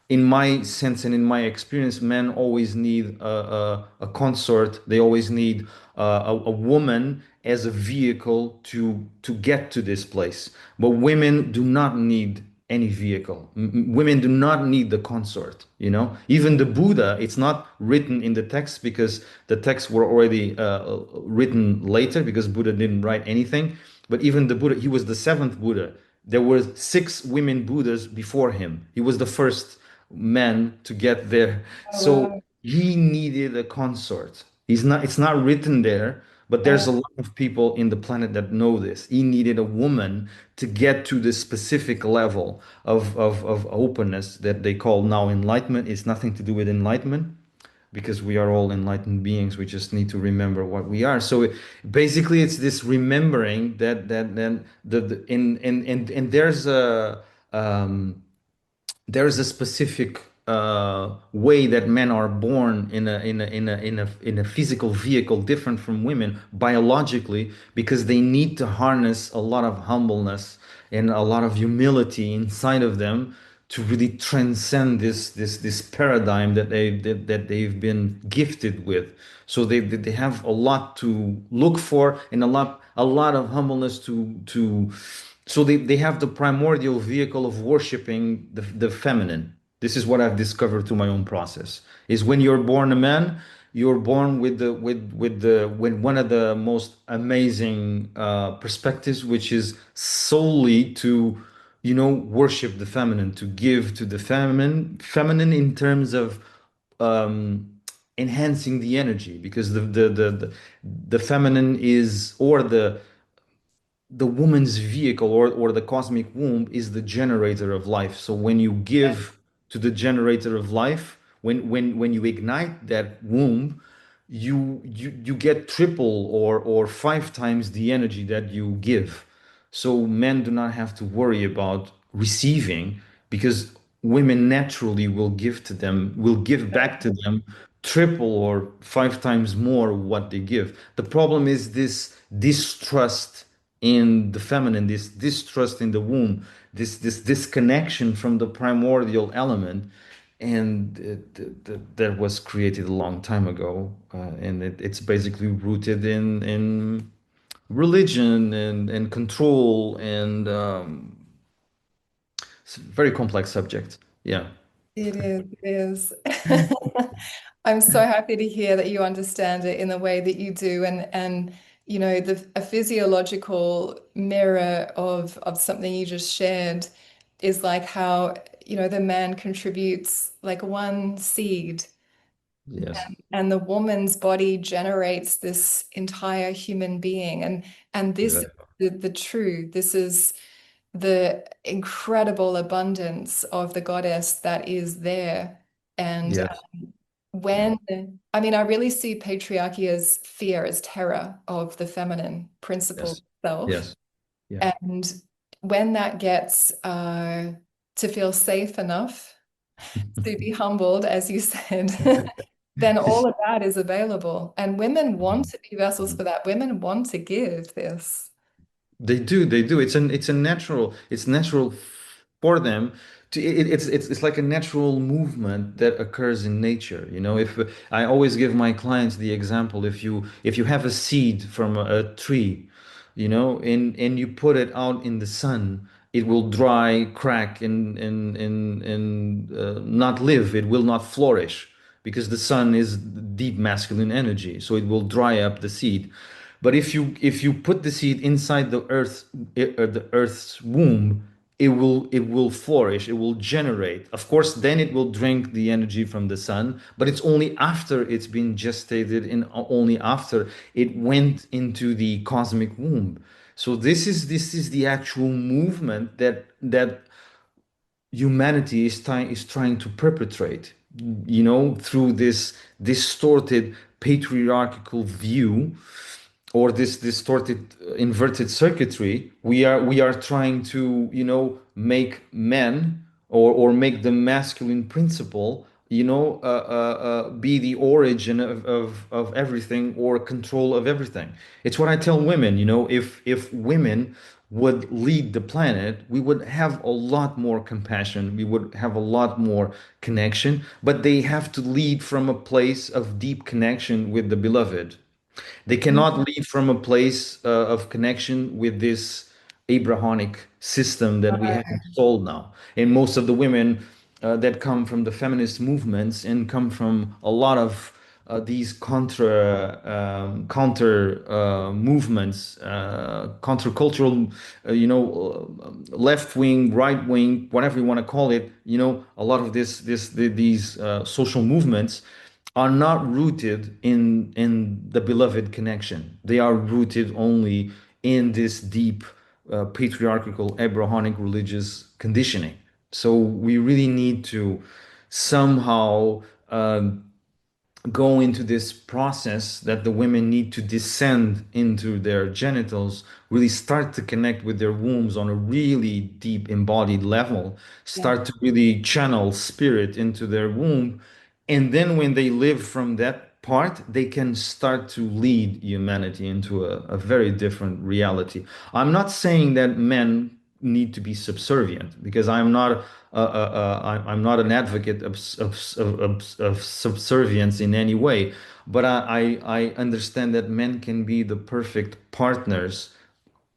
B: in my sense and in my experience, men always need a consort. They always need a woman as a vehicle to get to this place. But women do not need any vehicle. Women do not need the consort, you know? Even the Buddha, it's not written in the text because the texts were already written later because Buddha didn't write anything. But even the Buddha, he was the seventh Buddha. There were six women Buddhas before him. He was the first men to get there.
A: Oh,
B: So
A: wow.
B: he needed a consort. It's not written there, but there's
A: Oh,
B: a lot of people in the planet that know this. He needed a woman to get to this specific level of openness that they call now enlightenment. It's nothing to do with enlightenment because we are all enlightened beings. We just need to remember what we are. So basically, it's this remembering that then the and um, there's a specific way that men are born in a physical vehicle different from women biologically because they need to harness a lot of humbleness and a lot of humility inside of them to really transcend this paradigm that they've been gifted with. So they have a lot to look for and a lot of humbleness to so they have the primordial vehicle of worshiping the feminine. This is what I've discovered through my own process. Is when you're born a man, you're born with one of the most amazing perspectives, which is solely to worship the feminine, to give to the feminine in terms of um, enhancing the energy, because the feminine is or the woman's vehicle or the cosmic womb is the generator of life. So when you give to the generator of life, when you ignite that womb, you get triple or five times the energy that you give. So men do not have to worry about receiving because women naturally will give back to them triple or five times more what they give. The problem is this distrust in the feminine, this distrust in the womb, this disconnection from the primordial element, and that was created a long time ago, and it's basically rooted in religion and control and it's a very complex subject. Yeah.
A: it is. It is. I'm so happy to hear that you understand it in the way that you do, and a physiological mirror of something you just shared is like how the man contributes like one seed,
B: Yes.
A: and the woman's body generates this entire human being, and this is
B: Exactly.
A: the true. This is the incredible abundance of the goddess that is there. And
B: Yes. Yeah.
A: when, I mean, I really see patriarchy as fear, as terror of the feminine principle
B: Yes.
A: itself.
B: Yes. Yeah.
A: And when that gets to feel safe enough to be humbled, as you said, then all of that is available. And women want to be vessels for that. Women want to give this.
B: They do. It's natural for them to it's like a natural movement that occurs in nature. If I always give my clients the example, if you have a seed from a tree, and you put it out in the sun, it will dry, crack, and not live. It will not flourish because the sun is deep masculine energy, so it will dry up the seed. But if you put the seed inside the earth's womb, it will flourish. It will generate. Of course, then it will drink the energy from the sun. But it's only after it's been gestated and only after it went into the cosmic womb. So this is the actual movement that humanity is trying to perpetrate, through this distorted patriarchal view or this distorted inverted circuitry. We are trying to make men or make the masculine principle be the origin of everything or control of everything. It's what I tell women. If women would lead the planet, we would have a lot more compassion, we would have a lot more connection, but they have to lead from a place of deep connection with the beloved. They cannot lead from a place of connection with this Abrahamic system that we have installed now. And most of the women that come from the feminist movements and come from a lot of these counter movements, countercultural, left wing, right wing, whatever you want to call it. A lot of these social movements are not rooted in the beloved connection. They are rooted only in this deep patriarchal Abrahamic religious conditioning. So we really need to somehow go into this process that the women need to descend into their genitals, really start to connect with their wombs on a really deep embodied level,
A: Yeah.
B: start to really channel spirit into their womb. And then when they live from that part, they can start to lead humanity into a very different reality. I'm not saying that men need to be subservient because I'm not an advocate of subservience in any way, but I understand that men can be the perfect partners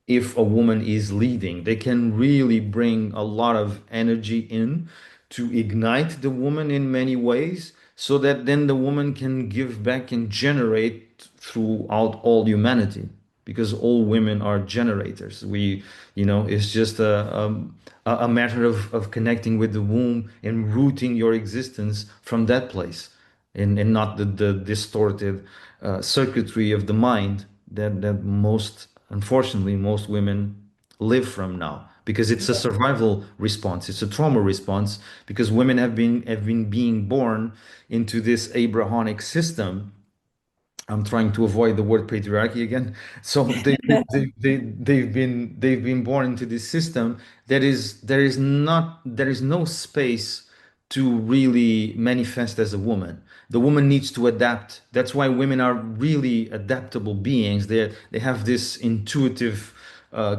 B: if a woman is leading. They can really bring a lot of energy in to ignite the woman in many ways so that then the woman can give back and generate throughout all humanity because all women are generators. It's just a matter of connecting with the womb and rooting your existence from that place and not the distorted circuitry of the mind that unfortunately, most women live from now because it's a survival response. It's a trauma response because women have been being born into this Abrahamic system. I'm trying to avoid the word patriarchy again. So they've been born into this system that is there is no space to really manifest as a woman. The woman needs to adapt. That's why women are really adaptable beings. They have this intuitive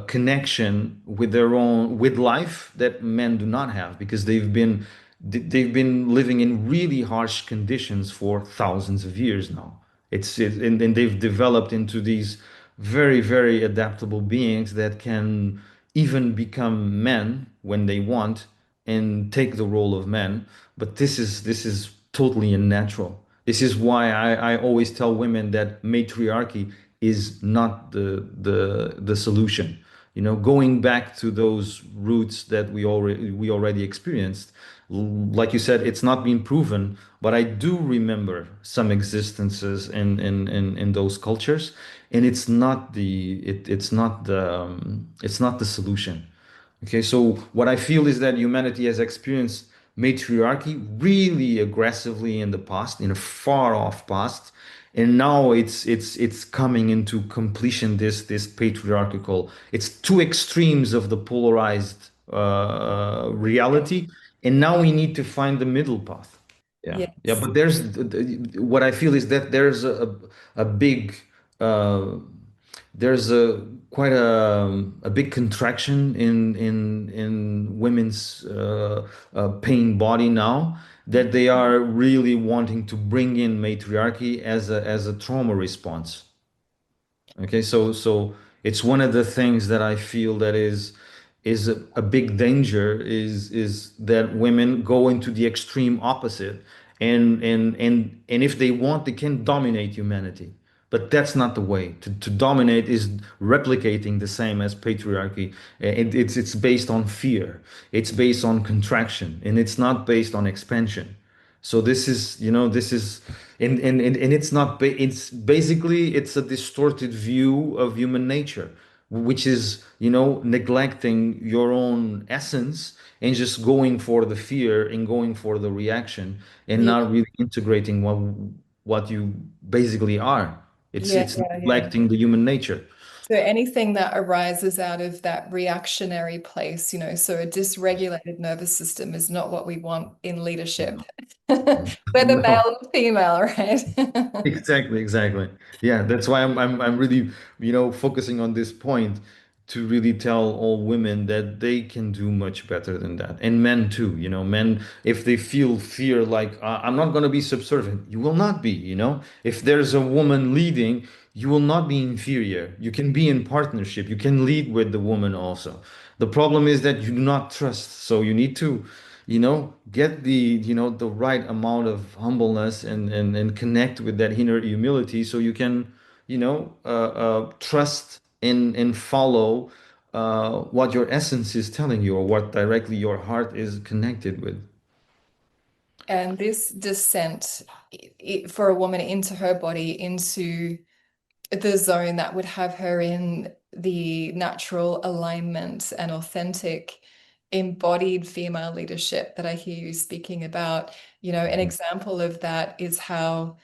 B: connection with their own with life that men do not have because they've been living in really harsh conditions for thousands of years now. And they've developed into these very, very adaptable beings that can even become men when they want and take the role of men. But this is totally unnatural. This is why I always tell women that matriarchy is not the solution. Going back to those roots that we already experienced, like you said, it's not been proven, but I do remember some existences in those cultures, and it's not the solution. Okay, so what I feel is that humanity has experienced matriarchy really aggressively in the past, in a far off past, and now it's coming into completion. This patriarchal, it's two extremes of the polarized reality, and now we need to find the middle path. Yeah, yeah,
A: Yes.
B: but what I feel is that a big uh, there's a quite a big contraction in women's pain body now that they are really wanting to bring in matriarchy as a trauma response. Okay, so it's one of the things that I feel that is a big danger is that women go into the extreme opposite and if they want they can dominate humanity. But that's not the way. To dominate is replicating the same as patriarchy. It's based on fear. It's based on contraction, and it's not based on expansion. So and it's not, it's basically, it's a distorted view of human nature, which is, neglecting your own essence and just going for the fear and going for the reaction and
A: Yeah.
B: not really integrating what you basically are. It's
A: Yeah.
B: it's
A: Yeah. Yeah.
B: neglecting the human nature.
A: So anything that arises out of that reactionary place, so a dysregulated nervous system is not what we want in leadership, whether
B: No.
A: male or female, right?
B: Exactly, exactly. Yeah, that's why I'm really, focusing on this point to really tell all women that they can do much better than that. And men too, men, if they feel fear like I'm not going to be subservient, you will not be. If there's a woman leading, you will not be inferior. You can be in partnership. You can lead with the woman also. The problem is that you do not trust. So get the right amount of humbleness and connect with that inner humility so you can, trust and follow what your essence is telling you or what directly your heart is connected with.
A: And this descent for a woman into her body, into the zone that would have her in the natural alignment and authentic embodied female leadership that I hear you speaking about. An example of that is how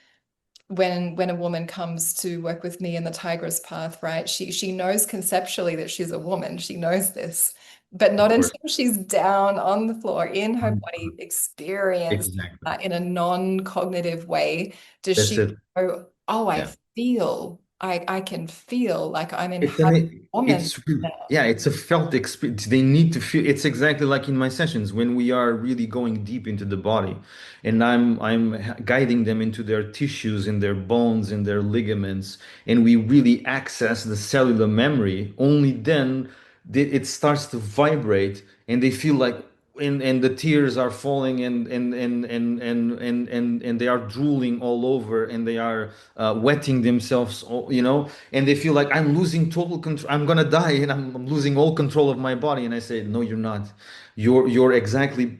A: when a woman comes to work with me in the Tigress path, right? She knows conceptually that she's a woman. She knows this, but
B: Of
A: not
B: course.
A: until she's down on the floor in her body,
B: 100%.
A: experiencing
B: Exactly.
A: that in a non-cognitive way, does
B: That's
A: she
B: it.
A: go, oh, I
B: Yeah.
A: feel, I can feel like I'm
B: It's
A: inhabiting
B: an
A: woman
B: it's
A: now.
B: yeah, it's a felt experience. They need to feel it's exactly like in my sessions when we are really going deep into the body and I'm guiding them into their tissues and their bones and their ligaments and we really access the cellular memory. Only then it starts to vibrate and they feel like and the tears are falling and they are drooling all over and they are wetting themselves and they feel like I'm losing total control, I'm gonna die and I'm losing all control of my body. And I say no, you're not. You're exactly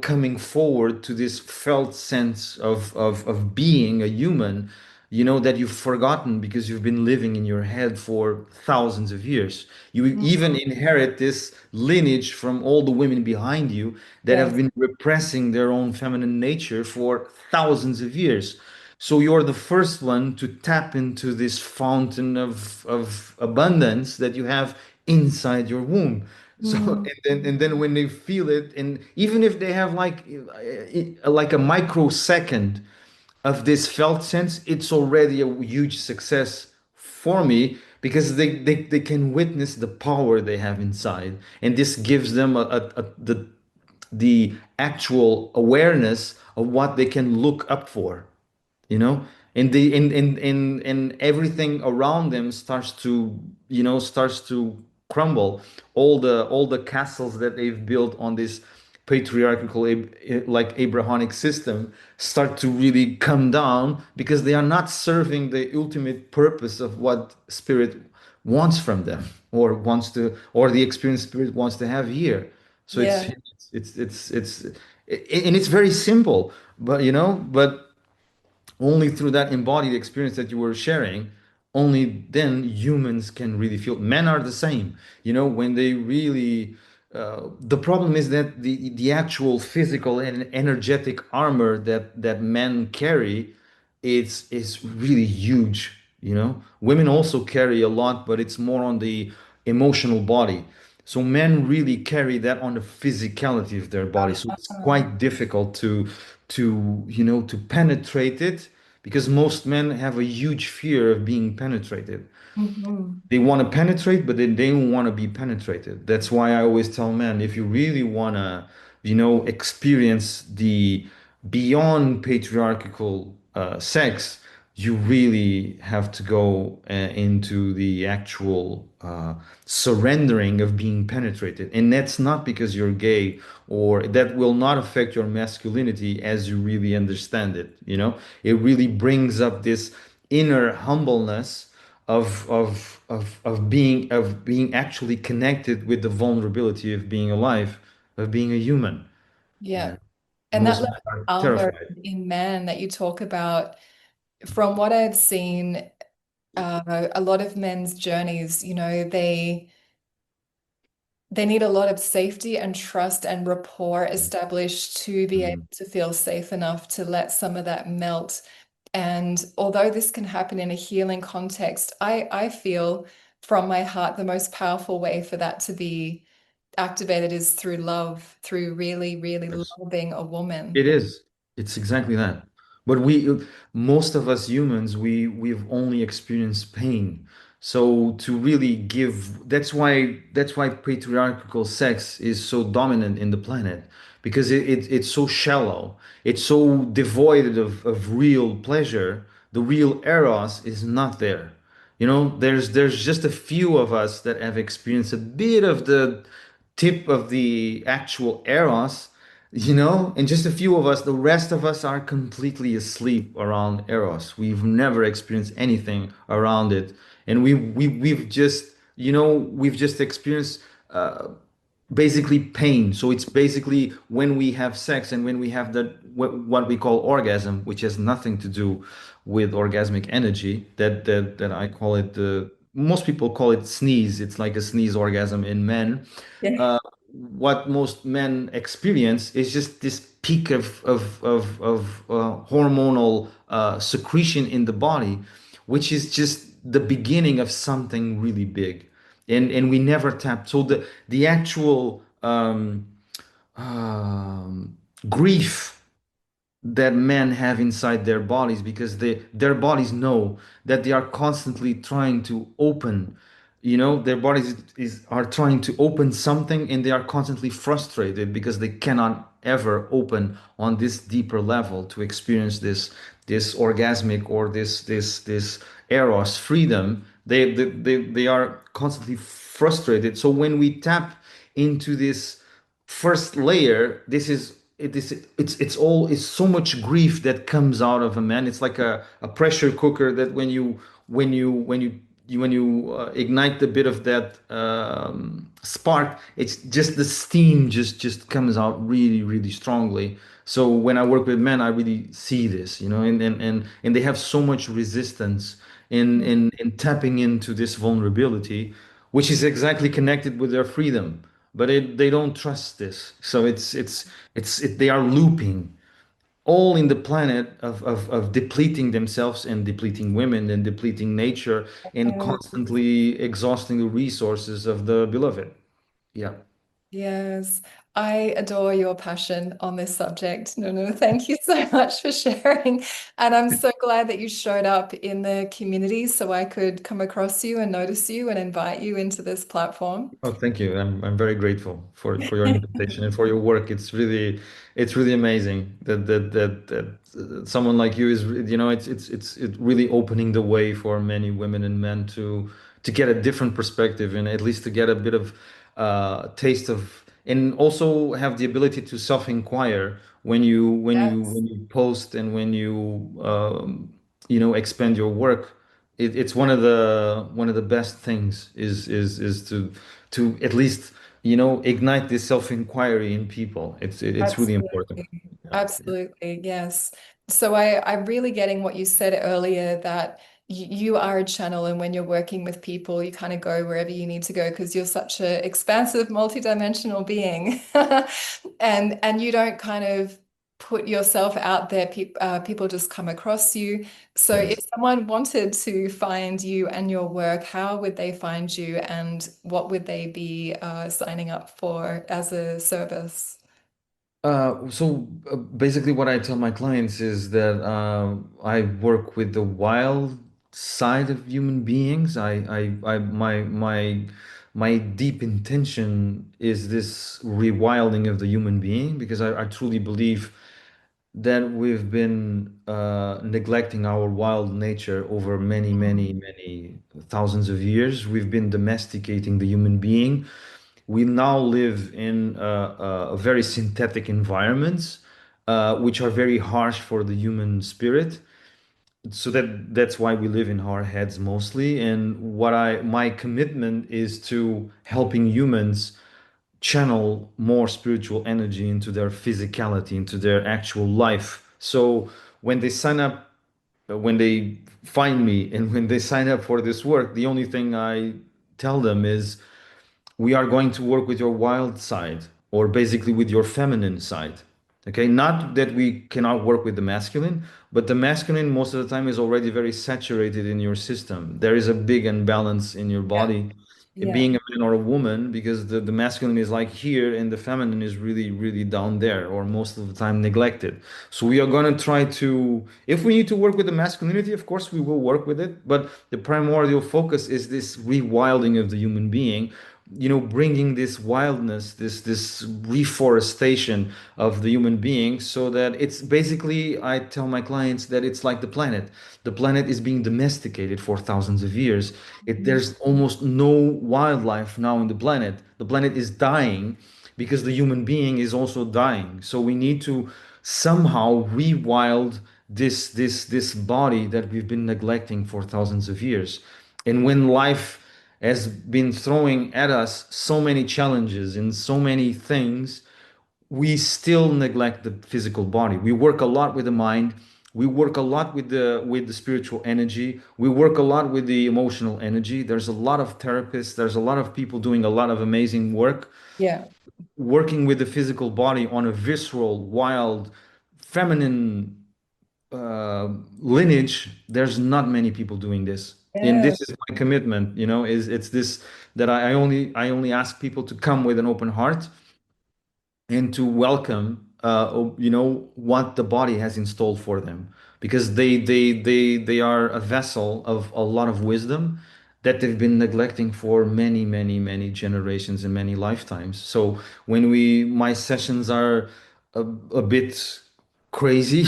B: coming forward to this felt sense of being a human, that you've forgotten because you've been living in your head for thousands of years. You even inherit this lineage from all the women behind you that have
A: Yes.
B: been repressing their own feminine nature for thousands of years. So you're the first one to tap into this fountain of abundance that you have inside your womb. So
A: Mm.
B: and then when they feel it, and even if they have like a microsecond of this felt sense, it's already a huge success for me because they can witness the power they have inside. And this gives them the actual awareness of what they can look up for, you know and the and everything around them starts to crumble. All the castles that they've built on this patriarchal like Abrahamic system start to really come down because they are not serving the ultimate purpose of what spirit wants from them or the experience spirit wants to have here. So
A: Yeah.
B: and it's very simple, but only through that embodied experience that you were sharing, only then humans can really feel. Men are the same, when they really. The problem is that the actual physical and energetic armor that men carry, is really huge. Women also carry a lot, but it's more on the emotional body. So men really carry that on the physicality of their body. So it's
A: Uh,
B: quite difficult to penetrate it because most men have a huge fear of being penetrated.
A: mhm.
B: They want to penetrate, but they don't want to be penetrated. That's why I always tell men, if you really want to, experience the beyond patriarchal sex, you really have to go into the actual surrendering of being penetrated. And that's not because you're gay, or that will not affect your masculinity as you really understand it. It really brings up this inner humbleness of being actually connected with the vulnerability of being alive, of being a human.
A: Yeah.
B: And
A: And that
B: most
A: level
B: men
A: of
B: are
A: armor
B: terrified.
A: in man that you talk about, from what I've seen, a lot of men's journeys, they need a lot of safety and trust and rapport established to be able
B: Mhm.
A: to feel safe enough to let some of that melt. And although this can happen in a healing context, I feel from my heart the most powerful way for that to be activated is through love, through really, really
B: Yes.
A: loving a woman.
B: It is. It's exactly that. But most of us humans, we've only experienced pain. So to really give, that's why patriarchal sex is so dominant in the planet, because it's so shallow. It's so devoid of real pleasure. The real eros is not there. There's just a few of us that have experienced a bit of the tip of the actual eros, and just a few of us, the rest of us are completely asleep around Eros. We've never experienced anything around it. And we've just, we've just experienced uh, basically pain. So it's basically when we have sex and when we have what we call orgasm, which has nothing to do with orgasmic energy, that I call it the most people call it sneeze. It's like a sneeze orgasm in men.
A: Yeah.
B: What most men experience is just this peak of hormonal secretion in the body, which is just the beginning of something really big. And we never tap. So the actual grief that men have inside their bodies because their bodies know that they are constantly trying to open, their bodies are trying to open something and they are constantly frustrated because they cannot ever open on this deeper level to experience this orgasmic or this eros freedom. They are constantly frustrated. So when we tap into this first layer, it's so much grief that comes out of a man. It's like a pressure cooker that when you ignite a bit of that spark, it's just the steam just comes out really really strongly. So when I work with men, I really see this, and they have so much resistance in tapping into this vulnerability, which is exactly connected with their freedom, but they don't trust this. So they are looping all in the planet of depleting themselves and depleting women and depleting nature and constantly exhausting the resources of the beloved. Yeah.
A: Yes, I adore your passion on this subject. No, thank you so much for sharing. And I'm so glad that you showed up in the community so I could come across you and notice you and invite you into this platform.
B: Oh, thank you. I'm very grateful for your invitation and for your work. It's really amazing that someone like you is, it's really opening the way for many women and men to get a different perspective and at least to get a bit of taste of, and also have the ability to self-inquire
A: Yes,
B: when you post and when you expand your work. It's one of the best things is to at least ignite this self-inquiry in people. It's really important.
A: absolutely.
B: Yeah.
A: Absolutely. Yes. So I'm really getting what you said earlier that you are a channel, and when you're working with people, you kind of go wherever you need to go because you're such an expansive, multidimensional being. And you don't kind of put yourself out there. People just come across you. So if
B: Yes.
A: someone wanted to find you and your work, how would they find you, and what would they be signing up for as a service?
B: So basically, what I tell my clients is that I work with the wild side of human beings. My deep intention is this rewilding of the human being because I truly believe that we've been neglecting our wild nature over many, many, many thousands of years. We've been domesticating the human being. We now live in very synthetic environments, which are very harsh for the human spirit. So that's why we live in our heads mostly. And my commitment is to helping humans channel more spiritual energy into their physicality, into their actual life. So when they sign up, when they find me, and when they sign up for this work, the only thing I tell them is we are going to work with your wild side or basically with your feminine side. Okay, not that we cannot work with the masculine, but the masculine most of the time is already very saturated in your system. There is a big imbalance in your
A: Yeah.
B: body, it
A: Yeah.
B: being a man or a woman, because the masculine is like here and the feminine is really, really down there, or most of the time neglected. So we are going to try to, if we need to work with the masculinity, of course, we will work with it. But the primordial focus is this rewilding of the human being, bringing this wildness, this reforestation of the human being, so that it's basically, I tell my clients that it's like the planet. The planet is being domesticated for thousands of years. There's almost no wildlife now in the planet. The planet is dying because the human being is also dying. So we need to somehow rewild this body that we've been neglecting for thousands of years. And when life has been throwing at us so many challenges and so many things, we still neglect the physical body. We work a lot with the mind. We work a lot with the spiritual energy. We work a lot with the emotional energy. There's a lot of therapists. There's a lot of people doing a lot of amazing work,
A: Yeah.
B: working with the physical body on a visceral, wild, feminine lineage. There's not many people doing this. And
A: Yeah.
B: this is my commitment, is it's this that I only ask people to come with an open heart and to welcome what the body has installed for them, because they are a vessel of a lot of wisdom that they've been neglecting for many many many generations and many lifetimes. So when we my sessions are a bit crazy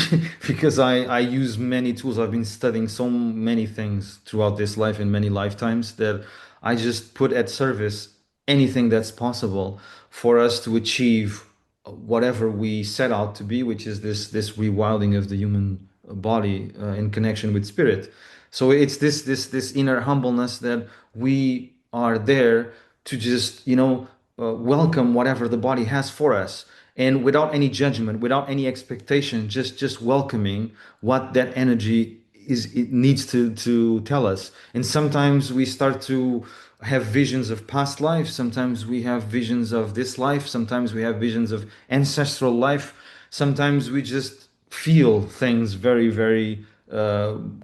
B: because I use many tools. I've been studying so many things throughout this life and many lifetimes that I just put at service anything that's possible for us to achieve whatever we set out to be, which is this rewilding of the human body in connection with spirit. So it's this inner humbleness that we are there to just welcome whatever the body has for us, and without any judgment, without any expectation, just welcoming what that energy it needs to tell us. And sometimes we start to have visions of past life. Sometimes we have visions of this life. Sometimes we have visions of ancestral life. Sometimes we just feel things very, very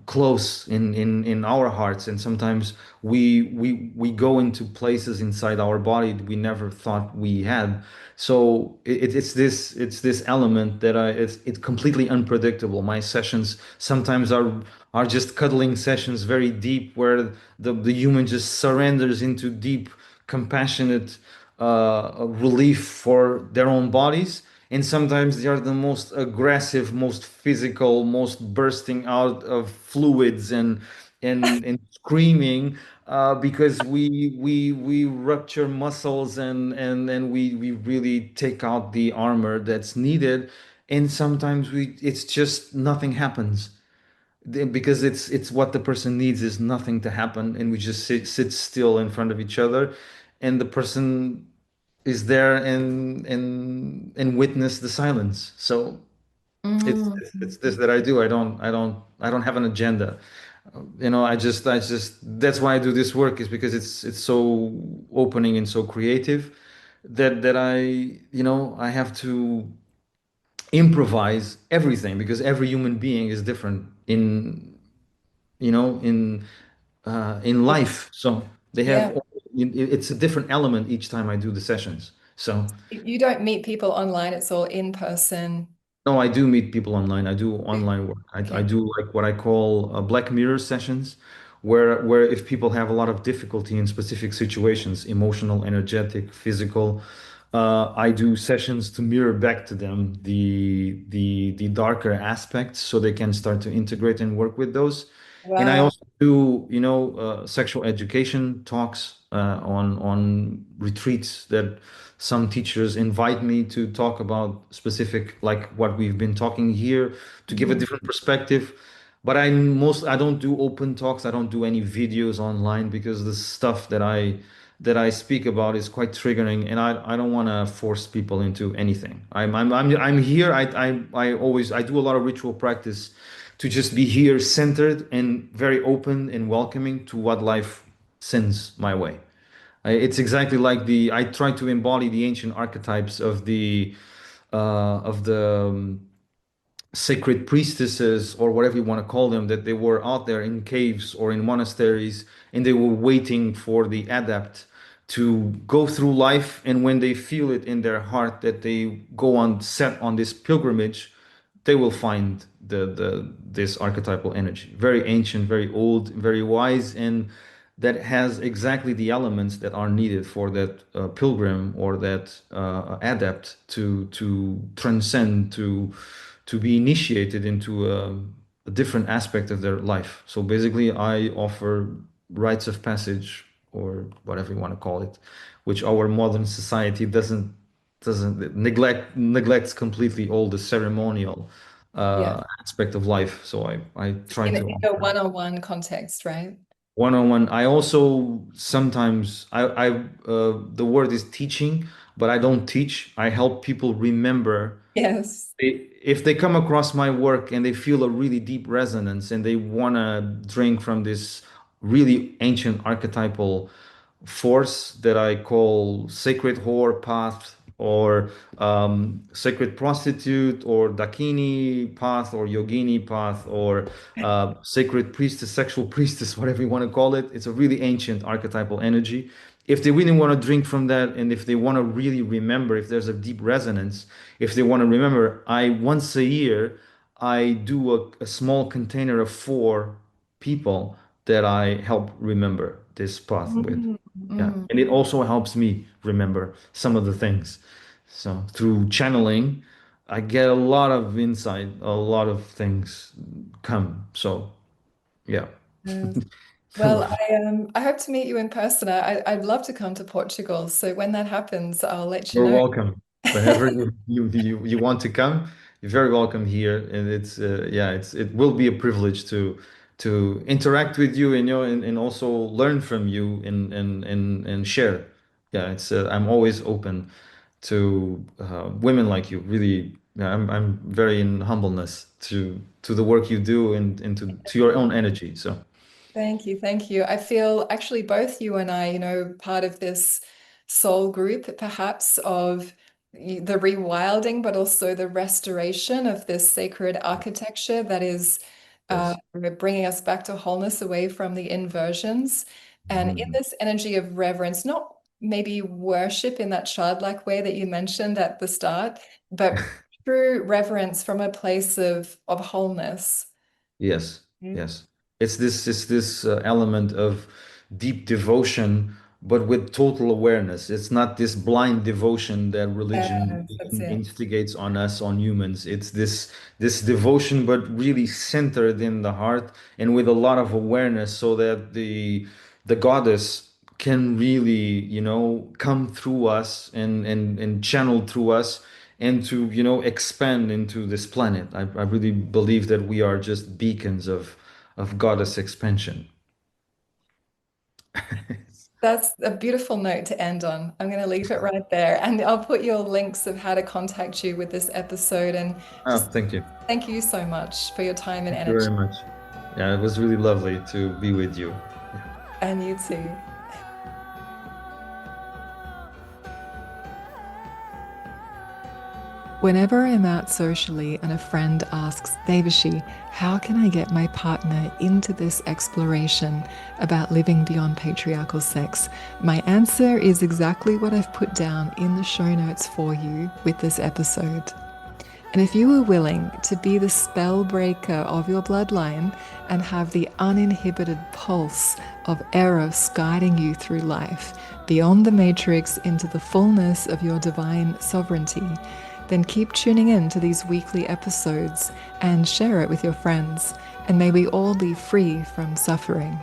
B: close in our hearts. And sometimes we go into places inside our body that we never thought we had. So it's this element that it's completely unpredictable. My sessions sometimes are just cuddling sessions, very deep, where the human just surrenders into deep, compassionate relief for their own bodies. And sometimes they are the most aggressive, most physical, most bursting out of fluids and screaming because we rupture muscles and we really take out the armor that's needed. And sometimes it's just nothing happens because it's what the person needs is nothing to happen, and we just sit still in front of each other, and the person is there and witness the silence. So it's this
A: Mm.
B: that I do. I don't have an agenda. I just that's why I do this work, is because it's so opening and so creative that I have to improvise everything, because every human being is different in life. So they have
A: Yeah.
B: it's a different element each time I do the sessions. So
A: You don't meet people online, it's all in person.
B: no, I do meet people online. I do online work. I
A: Okay.
B: do like what I call Black Mirror sessions, where if people have a lot of difficulty in specific situations, emotional, energetic, physical, I do sessions to mirror back to them the darker aspects, so they can start to integrate and work with those. And I
A: Wow.
B: also do, sexual education talks on retreats that some teachers invite me to talk about specific, like what we've been talking here, to give a
A: Mhm.
B: different perspective. But I don't do open talks. I don't do any videos online, because the stuff that I speak about is quite triggering, and I don't want to force people into anything. I'm here. I do a lot of ritual practice to just be here, centered and very open and welcoming to what life sends my way. It's exactly like I try to embody the ancient archetypes of the sacred priestesses, or whatever you want to call them, that they were out there in caves or in monasteries, and they were waiting for the adept to go through life. And when they feel it in their heart that they go on set on this pilgrimage, they will find the this archetypal energy, very ancient, very old, very wise, and that has exactly the elements that are needed for that pilgrim or that adept to transcend, to be initiated into a different aspect of their life. So basically, I offer rites of passage, or whatever you want to call it, which our modern society doesn't doesn't neglects completely all the ceremonial
A: Yeah.
B: aspect of life. So I try
A: In
B: to
A: a
B: offer
A: one-on-one context, right?
B: one-on-one. I also sometimes the word is teaching, but I don't teach. I help people remember.
A: Yes.
B: If they come across my work and they feel a really deep resonance and they want to drink from this really ancient archetypal force that I call sacred whore path or sacred prostitute or dakini path or yogini path or sacred priestess, sexual priestess, whatever you want to call it. It's a really ancient archetypal energy. If they really want to drink from that and if they want to really remember, if there's a deep resonance, if they want to remember, I once a year I do a small container of 4 people that I help remember this path with.
A: Mm,
B: Yeah.
A: mm.
B: And it also helps me remember some of the things. So through channeling, I get a lot of insight, a lot of things come. So yeah.
A: Yes. Well, I hope to meet you in person. I'd love to come to Portugal. So when that happens, I'll let you
B: You're
A: know.
B: welcome. Whenever you want to come, you're very welcome here. And it's yeah, it will be a privilege to interact with you and and also learn from you and share. Yeah, it's I'm always open to women like you. Really, yeah, I'm very in humbleness to the work you do and to your own energy. So
A: Thank you. Thank you. I feel actually both you and I, part of this soul group, perhaps, of the rewilding, but also the restoration of this sacred architecture that is
B: yes.
A: bringing us back to wholeness away from the inversions. And in
B: Mhm.
A: this energy of reverence, not maybe worship in that childlike way that you mentioned at the start, but true reverence from a place of wholeness.
B: Yes,
A: Mm.
B: yes. It's this element of deep devotion, but with total awareness. It's not this blind devotion that religion
A: Yes, that's it.
B: instigates on us, on humans. It's this devotion, but really centered in the heart and with a lot of awareness, so that the goddess can really, come through us and channel through us and to expand into this planet. I really believe that we are just beacons of goddess expansion.
A: That's a beautiful note to end on. I'm going to leave it right there. And I'll put your links of how to contact you with this episode. And
B: Oh,
A: just
B: thank you.
A: thank you so much for your time and
B: Thank you
A: energy.
B: very much. Yeah, it was really lovely to be with you.
A: And you too. Whenever I'm out socially and a friend asks, Devashi, how can I get my partner into this exploration about living beyond patriarchal sex? My answer is exactly what I've put down in the show notes for you with this episode. And if you are willing to be the spell breaker of your bloodline and have the uninhibited pulse of eros guiding you through life, beyond the matrix into the fullness of your divine sovereignty, then keep tuning in to these weekly episodes and share it with your friends. And may we all be free from suffering.